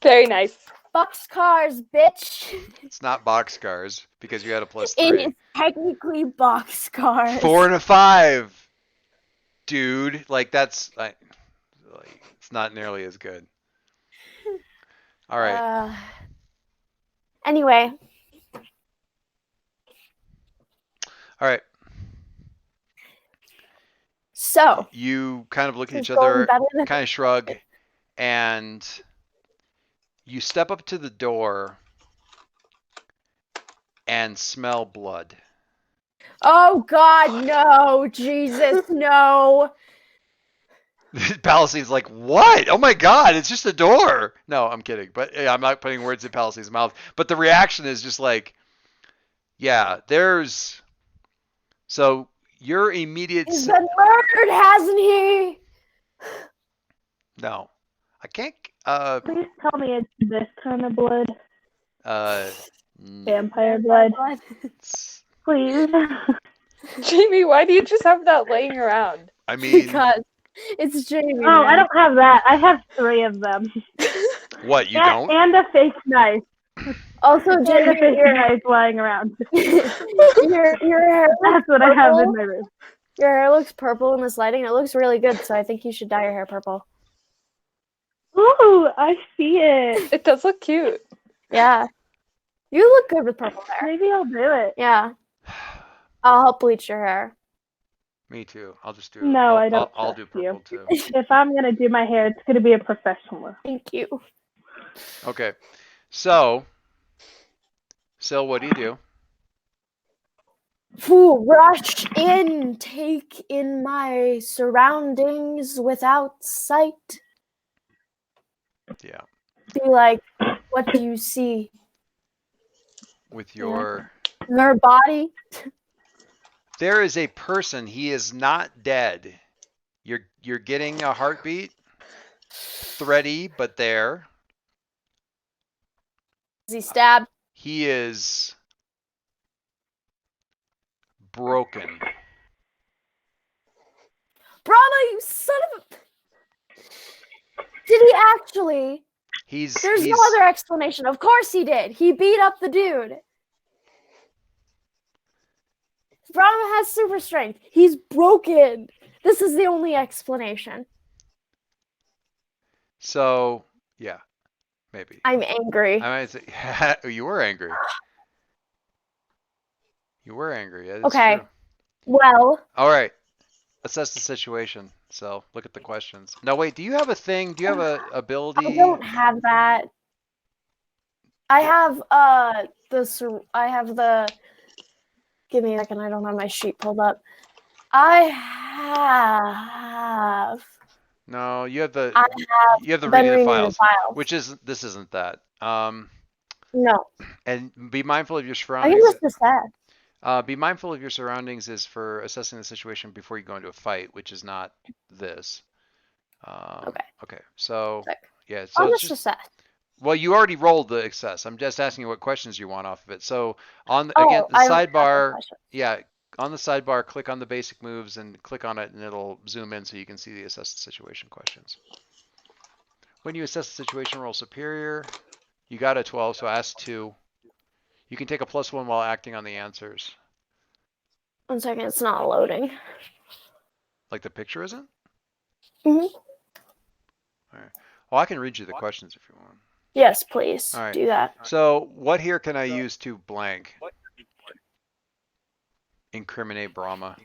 Speaker 3: Very nice.
Speaker 1: Boxcars, bitch.
Speaker 2: It's not boxcars because you had a +3.
Speaker 1: It is technically boxcars.
Speaker 2: 4 and a 5, dude. Like that's like it's not nearly as good. All right.
Speaker 1: Anyway.
Speaker 2: All right.
Speaker 1: So
Speaker 2: you kind of look at
Speaker 1: this
Speaker 2: each
Speaker 1: is going
Speaker 2: other,
Speaker 1: better than
Speaker 2: kind of shrug, and you step up to the door and smell blood.
Speaker 1: Oh God, no! Jesus, no!
Speaker 2: Palisades like, what? Oh my God, it's just a door. No, I'm kidding. But yeah, I'm not putting words in Palisade's mouth. But the reaction is just like, yeah, there's. So your immediate.
Speaker 1: He's been murdered, hasn't he?
Speaker 2: No, I can't.
Speaker 5: Please tell me it's this kind of blood. Vampire
Speaker 1: Blood.
Speaker 5: blood. Please.
Speaker 3: Jamie, why do you just have that laying around?
Speaker 2: I mean,
Speaker 1: Because it's Jamie.
Speaker 5: Oh,
Speaker 1: man.
Speaker 5: I don't have that. I have 3 of them.
Speaker 2: what you
Speaker 5: and,
Speaker 2: don't?
Speaker 5: and a fake knife.
Speaker 1: Also,
Speaker 5: And a
Speaker 1: Jamie,
Speaker 5: fake
Speaker 1: your
Speaker 5: knife lying around.
Speaker 1: hair.
Speaker 5: That's what I have in my room.
Speaker 1: Your hair looks purple in this lighting. It looks really good, so I think you should dye your hair purple.
Speaker 5: Ooh, I see it.
Speaker 3: It does look cute.
Speaker 1: Yeah. You look good with purple hair.
Speaker 5: Maybe I'll do it.
Speaker 1: Yeah. I'll help bleach your hair.
Speaker 2: Me too. I'll just do.
Speaker 5: No, I don't
Speaker 2: I'll do
Speaker 5: trust you.
Speaker 2: purple too.
Speaker 5: If I'm gonna do my hair, it's gonna be a professional.
Speaker 1: Thank you.
Speaker 2: Okay, so what do you do?
Speaker 1: Fool, rush in, take in my surroundings without sight.
Speaker 2: Yeah.
Speaker 1: Be like, what do you see?
Speaker 2: With your.
Speaker 1: Their body?
Speaker 2: There is a person. He is not dead. You're getting a heartbeat. Thready, but there.
Speaker 1: Is he stabbed?
Speaker 2: He is broken.
Speaker 1: Brahma, you son of a... Did he actually? There's no other explanation. Of course he did. He beat up the dude. Brahma has super strength. He's broken. This is the only explanation.
Speaker 2: So, yeah, maybe.
Speaker 1: I'm angry.
Speaker 2: I might say, you were angry. You were angry. Yeah, that's
Speaker 1: Okay.
Speaker 2: true.
Speaker 1: Well,
Speaker 2: All right. Assess the situation. So look at the questions. No, wait. Do you have a thing? Do you have a
Speaker 1: I
Speaker 2: ability?
Speaker 1: don't have that. I have I have the. Give me a second. I don't have my sheet pulled up. I have.
Speaker 2: No, you have the.
Speaker 1: I
Speaker 2: You have the
Speaker 1: been
Speaker 2: reading the
Speaker 1: reading the
Speaker 2: files,
Speaker 1: files.
Speaker 2: which is this isn't that.
Speaker 1: No,
Speaker 2: And be mindful of your
Speaker 1: I can
Speaker 2: surroundings.
Speaker 1: just assess.
Speaker 2: Be mindful of your surroundings is for assessing the situation before you go into a fight, which is not this.
Speaker 1: Okay.
Speaker 2: Okay. So
Speaker 1: Sick.
Speaker 2: yeah. So
Speaker 1: I'll
Speaker 2: it's
Speaker 1: just
Speaker 2: just.
Speaker 1: assess.
Speaker 2: Well, you already rolled the excess. I'm just asking you what questions you want off of it. So on again
Speaker 1: Oh,
Speaker 2: the
Speaker 1: I don't have the
Speaker 2: sidebar,
Speaker 1: question.
Speaker 2: yeah, on the sidebar, click on the basic moves and click on it, and it'll zoom in so you can see the assess the situation questions. When you assess the situation, roll superior. You got a 12, so ask 2. You can take a +1 while acting on the answers.
Speaker 1: 1 second, it's not loading.
Speaker 2: Like the picture isn't?
Speaker 1: Mhm.
Speaker 2: All right. Well, I can read you the questions if you want.
Speaker 1: Yes, please
Speaker 2: All right.
Speaker 1: do that.
Speaker 2: So what here can I use to blank? Incriminate Brahma.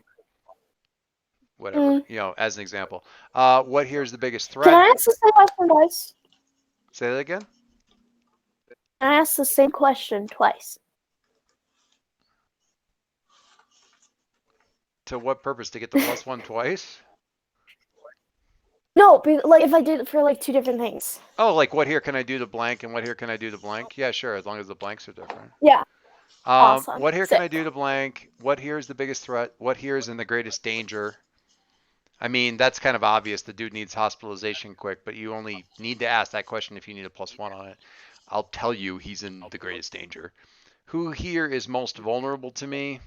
Speaker 2: Whatever, as an example. What here is the biggest
Speaker 1: Can
Speaker 2: threat?
Speaker 1: I ask the same question twice?
Speaker 2: Say that again?
Speaker 1: Can I ask the same question twice?
Speaker 2: To what purpose? To get the +1 twice?
Speaker 1: No, like if I did it for like 2 different things.
Speaker 2: Oh, like what here can I do to blank and what here can I do to blank? Yeah, sure, as long as the blanks are different.
Speaker 1: Yeah, awesome.
Speaker 2: What here can
Speaker 1: Sick.
Speaker 2: I do to blank? What here is the biggest threat? What here is in the greatest danger? I mean, that's kind of obvious. The dude needs hospitalization quick, but you only need to ask that question if you need a +1 on it. I'll tell you he's in the greatest danger. Who here is most vulnerable to me?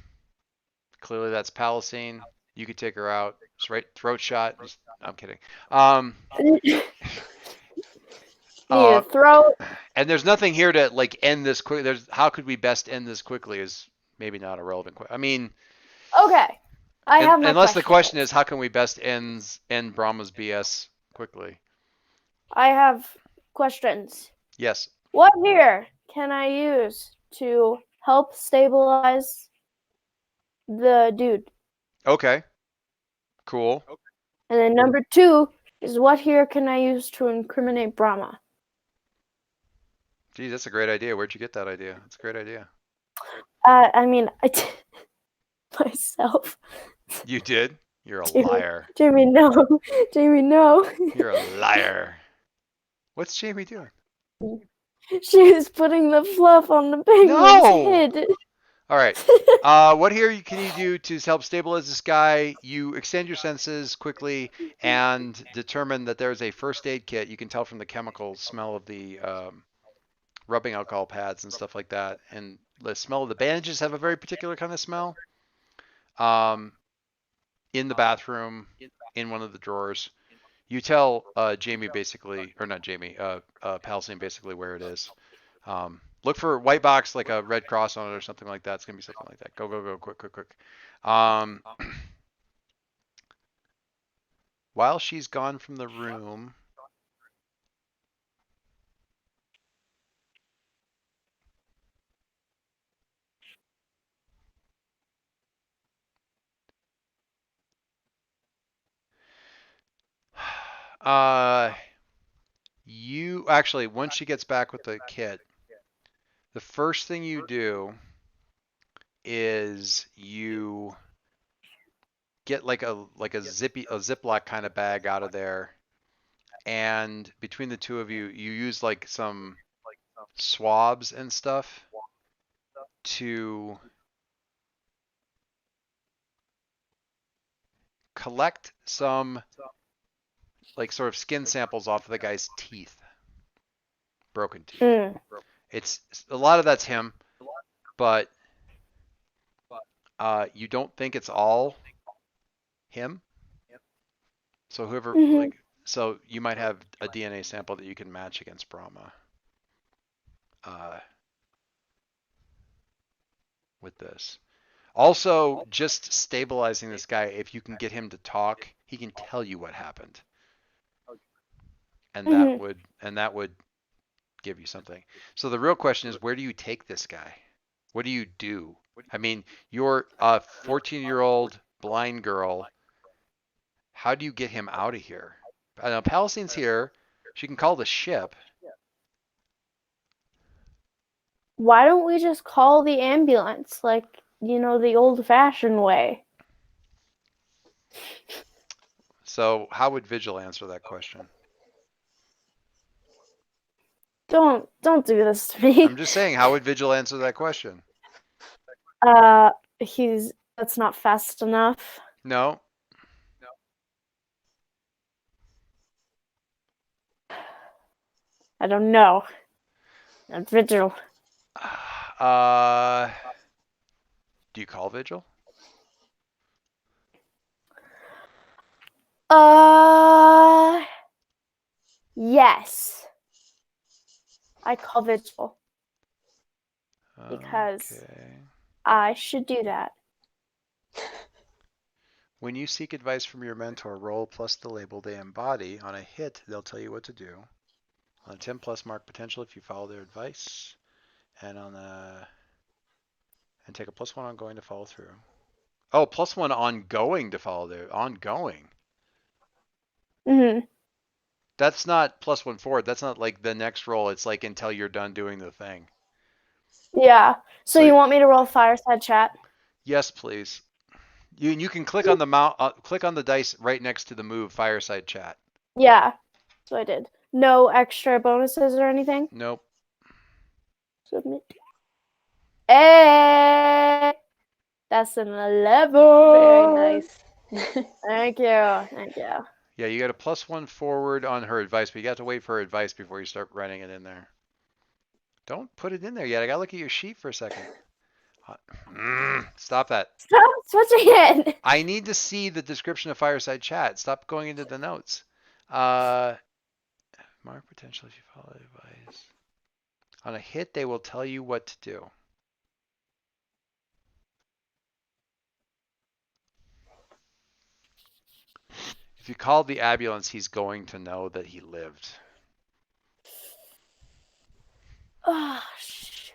Speaker 2: Clearly that's Palestine. You could take her out. Just right throat shot. I'm kidding.
Speaker 1: Need a throat.
Speaker 2: And there's nothing here to like end this quick. There's how could we best end this quickly is maybe not a relevant question. I mean,
Speaker 1: Okay, I have my
Speaker 2: unless the question
Speaker 1: please.
Speaker 2: is how can we best end Brahma's BS quickly?
Speaker 1: I have questions.
Speaker 2: Yes.
Speaker 1: What here can I use to help stabilize the dude?
Speaker 2: Okay. Cool.
Speaker 1: And then number 2 is what here can I use to incriminate Brahma?
Speaker 2: Geez, that's a great idea. Where'd you get that idea? That's a great idea.
Speaker 1: I mean, I did myself.
Speaker 2: You did? You're a liar.
Speaker 1: Jamie, no. Jamie, no.
Speaker 2: You're a liar. What's Jamie doing?
Speaker 1: She was putting the fluff on the penguin's head.
Speaker 2: All right. What here can you do to help stabilize this guy? You extend your senses quickly and determine that there's a first aid kit. You can tell from the chemical smell of the rubbing alcohol pads and stuff like that. And the smell of the bandages have a very particular kind of smell. In the bathroom, in one of the drawers. You tell Jamie basically, or not Jamie, Palestine basically where it is. Look for white box, like a red cross on it or something like that. It's going to be something like that. Go, go, go, quick, quick, quick. While she's gone from the room, you actually, once she gets back with the kit, the first thing you do is you get like a Ziploc kind of bag out of there, and between the two of you, you use like some swabs and stuff to collect some like sort of skin samples off of the guy's teeth, broken teeth. It's a lot of that's him, but you don't think it's all him. So whoever like, so you might have a DNA sample that you can match against Brahma. With this. Also, just stabilizing this guy, if you can get him to talk, he can tell you what happened. And that would give you something. So the real question is, where do you take this guy? What do you do? I mean, you're a 14-year-old blind girl. How do you get him out of here? I know Palestine's here. She can call the ship.
Speaker 1: Why don't we just call the ambulance, like, the old-fashioned way?
Speaker 2: So how would Vigil answer that question?
Speaker 1: Don't do this to me.
Speaker 2: I'm just saying, how would Vigil answer that question?
Speaker 1: That's not fast enough.
Speaker 2: No.
Speaker 1: I don't know. I'm Vigil.
Speaker 2: Do you call Vigil?
Speaker 1: Yes. I call Vigil. Because
Speaker 2: Okay.
Speaker 1: I should do that.
Speaker 2: When you seek advice from your mentor, roll plus the label they embody. On a hit, they'll tell you what to do. On a 10 plus, mark potential if you follow their advice. And take a +1 ongoing to follow through. Oh, +1 ongoing to follow their ongoing.
Speaker 1: Mm-hmm.
Speaker 2: That's not +1 forward. That's not like the next roll. It's like until you're done doing the thing.
Speaker 1: Yeah. So you want me to roll fireside chat?
Speaker 2: Yes, please. You can click on the click on the dice right next to the move fireside chat.
Speaker 1: Yeah. So I did. No extra bonuses or anything?
Speaker 2: Nope.
Speaker 1: Submit. Hey! That's an 11.
Speaker 3: Very nice.
Speaker 1: Thank you. Thank you.
Speaker 2: Yeah, you got a +1 forward on her advice, but you got to wait for her advice before you start writing it in there. Don't put it in there yet. I got to look at your sheet for a second. Stop that.
Speaker 1: Stop switching it.
Speaker 2: I need to see the description of fireside chat. Stop going into the notes. Mark potential if you follow advice. On a hit, they will tell you what to do. If you call the ambulance, he's going to know that he lived.
Speaker 1: Oh, shoot.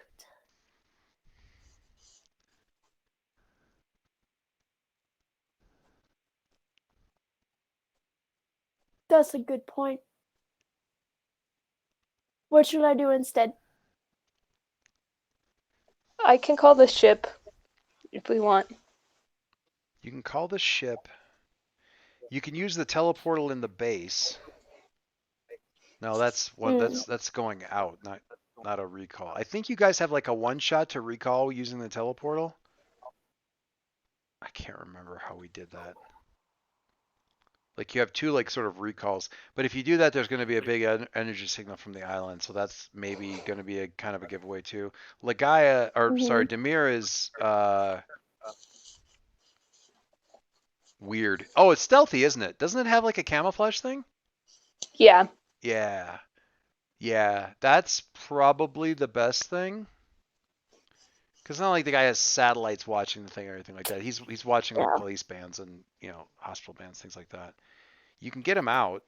Speaker 1: That's a good point. What should I do instead?
Speaker 3: I can call the ship if we want.
Speaker 2: You can call the ship. You can use the teleportal in the base. No, that's going out, not a recall. I think you guys have like a one shot to recall using the teleportal. I can't remember how we did that. Like you have two like sort of recalls, but if you do that, there's going to be a big energy signal from the island, so that's maybe going to be a kind of a giveaway too. Lagaya, or sorry, Demir is weird. Oh, it's stealthy, isn't it? Doesn't it have like a camouflage thing?
Speaker 3: Yeah.
Speaker 2: Yeah, that's probably the best thing. Because it's not like the guy has satellites watching the thing or anything like that. He's watching like police bands and hospital bands, things like that. You can get him out.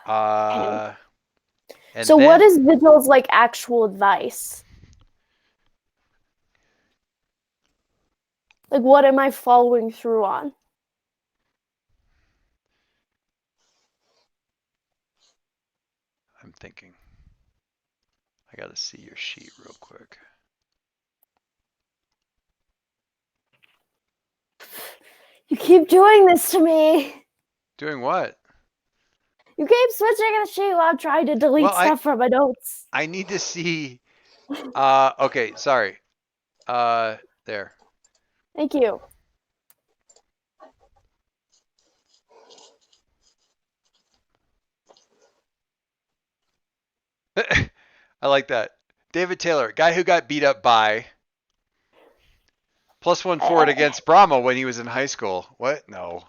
Speaker 2: And
Speaker 1: so what is Vigil's like actual advice? Like what am I following through on?
Speaker 2: I'm thinking. I gotta see your sheet real quick.
Speaker 1: You keep doing this to me.
Speaker 2: Doing what?
Speaker 1: You keep switching the sheet while I'm trying to delete stuff from my notes.
Speaker 2: I need to see. Okay, sorry. There.
Speaker 1: Thank you.
Speaker 2: I like that. David Taylor, guy who got beat up by +1 forward against Brahma when he was in high school. What? No.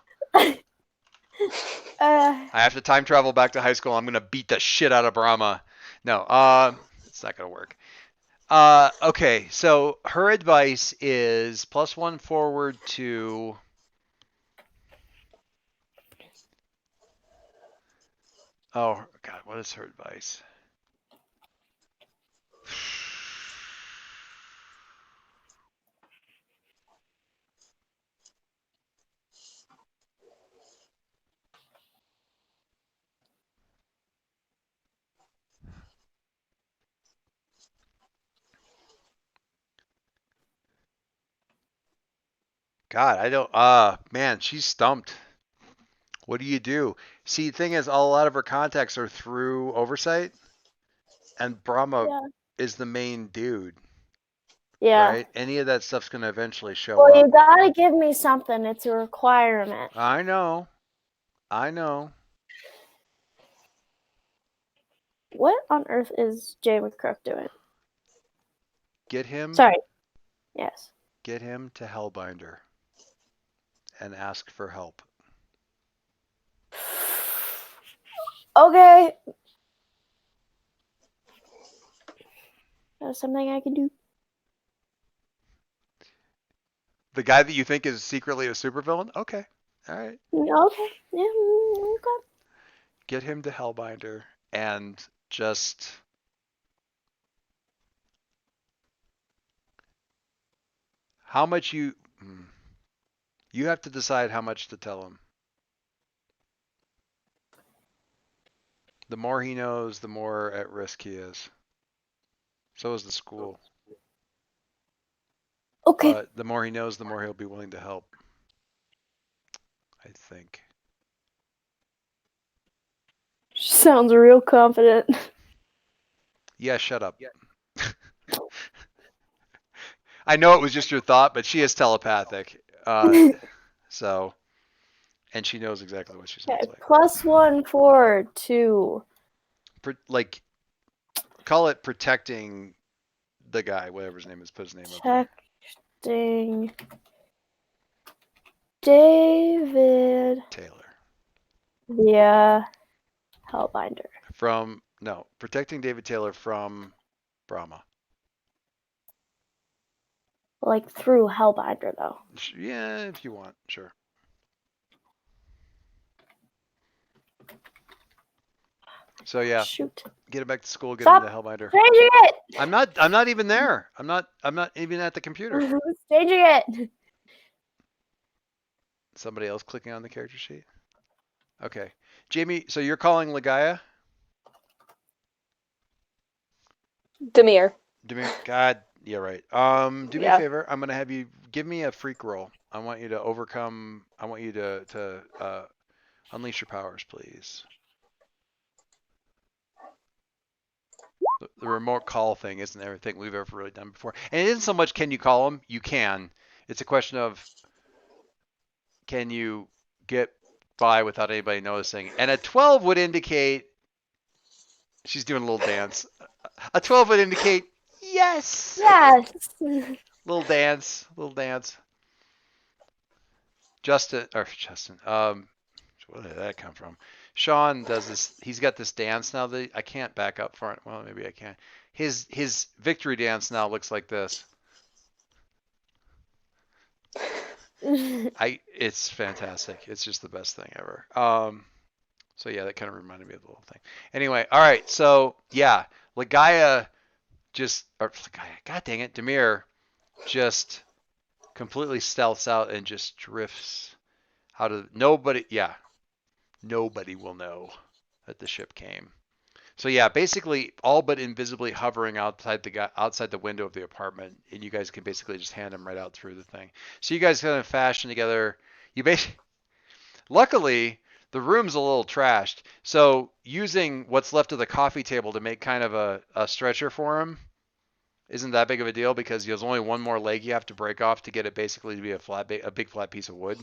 Speaker 2: I have to time travel back to high school. I'm gonna beat the shit out of Brahma. No, it's not gonna work. Okay, so her advice is +1 forward to. Oh God, what is her advice? God, I don't. Man, she's stumped. What do you do? See, the thing is, a lot of her contacts are through oversight, and Brahma
Speaker 1: Yeah.
Speaker 2: is the main dude,
Speaker 1: Yeah.
Speaker 2: right? Any of that stuff's gonna eventually show
Speaker 1: Well,
Speaker 2: up.
Speaker 1: you gotta give me something. It's a requirement.
Speaker 2: I know. I know.
Speaker 1: What on earth is Jay McCrook doing?
Speaker 2: Get him.
Speaker 1: Sorry. Yes.
Speaker 2: Get him to Hellbinder and ask for help.
Speaker 1: Okay. That's something I can do.
Speaker 2: The guy that you think is secretly a supervillain? Okay. All right.
Speaker 1: Okay. Yeah. Okay.
Speaker 2: Get him to Hellbinder and just how much you have to decide how much to tell him. The more he knows, the more at risk he is. So is the school.
Speaker 1: Okay.
Speaker 2: But the more he knows, the more he'll be willing to help. I think.
Speaker 1: Sounds real confident.
Speaker 2: Yeah, shut up. I know it was just your thought, but she is telepathic. So, and she knows exactly what she sounds
Speaker 1: Okay.
Speaker 2: like.
Speaker 1: +1 for 2.
Speaker 2: Like, call it protecting the guy, whatever his name is. Put his name up there.
Speaker 1: Protecting David
Speaker 2: Taylor.
Speaker 1: via Hellbinder.
Speaker 2: Protecting David Taylor from Brahma.
Speaker 1: Like through Hellbinder, though.
Speaker 2: Yeah, if you want, sure. So yeah,
Speaker 1: Shoot.
Speaker 2: get it back to school. Get
Speaker 1: Stop
Speaker 2: him to Hellbinder.
Speaker 1: changing it.
Speaker 2: I'm not even there. I'm not even at the computer.
Speaker 1: Changing it.
Speaker 2: Somebody else clicking on the character sheet. Okay, Jamie. So you're calling Ligaya?
Speaker 3: Demir.
Speaker 2: God, yeah, right. Do me a
Speaker 3: Yeah.
Speaker 2: favor. I'm gonna have you give me a freak roll. I want you to overcome. I want you to unleash your powers, please. The remote call thing isn't everything we've ever really done before, and it isn't so much can you call them. You can. It's a question of can you get by without anybody noticing. And a 12 would indicate she's doing a little dance. A 12 would indicate yes.
Speaker 1: Yes.
Speaker 2: Little dance. Justin. Where did that come from? Sean does this. He's got this dance now that I can't back up for it. Well, maybe I can. His victory dance now looks like this. It's fantastic. It's just the best thing ever. So yeah, that kind of reminded me of the little thing. Anyway, all right. So yeah, Ligaya God dang it, Demir just completely stealths out and just drifts out of nobody. Yeah, nobody will know that the ship came. So yeah, basically all but invisibly hovering outside the window of the apartment, and you guys can basically just hand him right out through the thing. So you guys kind of fashion together. Luckily, the room's a little trashed, so using what's left of the coffee table to make kind of a stretcher for him isn't that big of a deal because there's only one more leg you have to break off to get it basically to be a big flat piece of wood.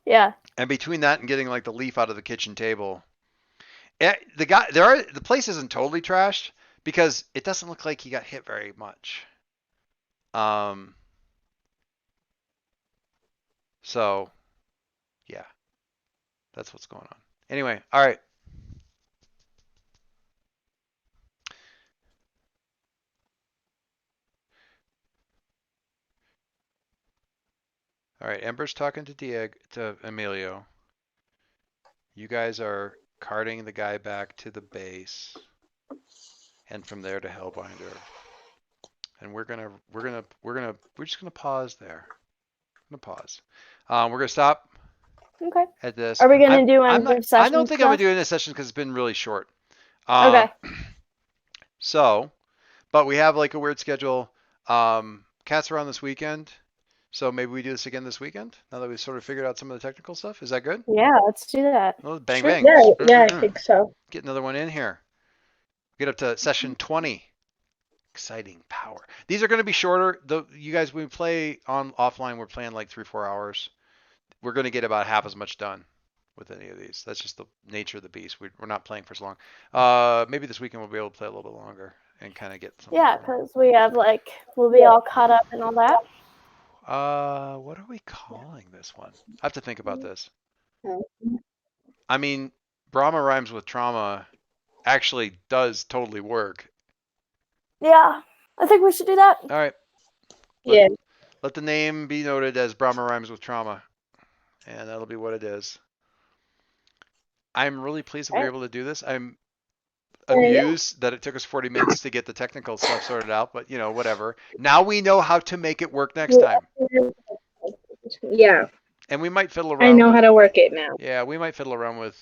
Speaker 1: Yeah.
Speaker 2: And between that and getting like the leaf out of the kitchen table, the place isn't totally trashed because it doesn't look like he got hit very much. So yeah, that's what's going on. Anyway, all right. All right, Ember's talking to Emilio. You guys are carting the guy back to the base, and from there to Hellbinder. And we're just gonna pause there. I'm gonna pause. We're gonna stop
Speaker 1: Okay.
Speaker 2: at this.
Speaker 1: Are we gonna do
Speaker 2: I'm
Speaker 1: another
Speaker 2: not,
Speaker 1: session?
Speaker 2: I don't think I'm gonna
Speaker 1: stuff?
Speaker 2: do it in this session because it's been really short.
Speaker 1: Okay.
Speaker 2: So, but we have like a weird schedule. Cat's around this weekend, So maybe we do this again this weekend now that we've sort of figured out some of the technical stuff. Is that good?
Speaker 1: Yeah, let's do that.
Speaker 2: Well, bang,
Speaker 1: Sure.
Speaker 2: bang.
Speaker 4: Yeah, I think so.
Speaker 2: Get another one in here. Get up to session 20. Exciting power. These are going to be shorter. You guys, when we play on offline, we're playing like 3-4 hours. We're going to get about half as much done with any of these. That's just the nature of the beast. We're not playing for as long. Maybe this weekend we'll be able to play a little bit longer and kind of get some.
Speaker 1: Yeah, because we have we'll be all caught up and all that.
Speaker 2: What are we calling this one? I have to think about this. I mean, Brahma rhymes with trauma actually does totally work.
Speaker 1: Yeah, I think we should do that.
Speaker 2: All right.
Speaker 4: Yeah.
Speaker 2: Let the name be noted as Brahma rhymes with trauma, and that'll be what it is. I'm really pleased that we were able to do this. I'm amused that it took us 40 minutes to get the technical stuff sorted out, but whatever. Now we know how to make it work next time.
Speaker 4: Yeah.
Speaker 2: And we might fiddle around.
Speaker 4: I know how to work it now.
Speaker 2: Yeah, we might fiddle around with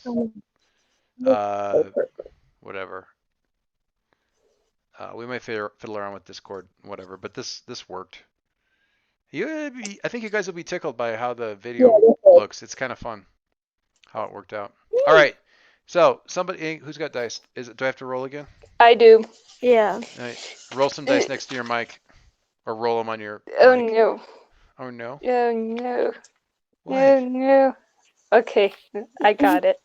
Speaker 2: whatever. We might fiddle around with Discord, whatever. But this worked. I think you guys will be tickled by how the video looks. It's kind of fun how it worked out. All right. So somebody who's got dice? Do I have to roll again?
Speaker 3: I do.
Speaker 1: Yeah.
Speaker 2: All right. Roll some dice next to your mic, or roll them on your.
Speaker 3: Oh
Speaker 2: mic.
Speaker 3: no. Oh
Speaker 2: Oh no.
Speaker 3: no.
Speaker 2: What?
Speaker 3: No, no. Okay, I got it.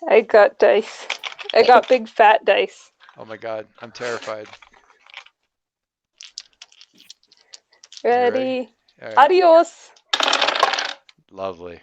Speaker 3: I got dice. I got big fat dice.
Speaker 2: Oh my god, I'm terrified.
Speaker 3: Ready?
Speaker 2: All right.
Speaker 3: Adios.
Speaker 2: Lovely.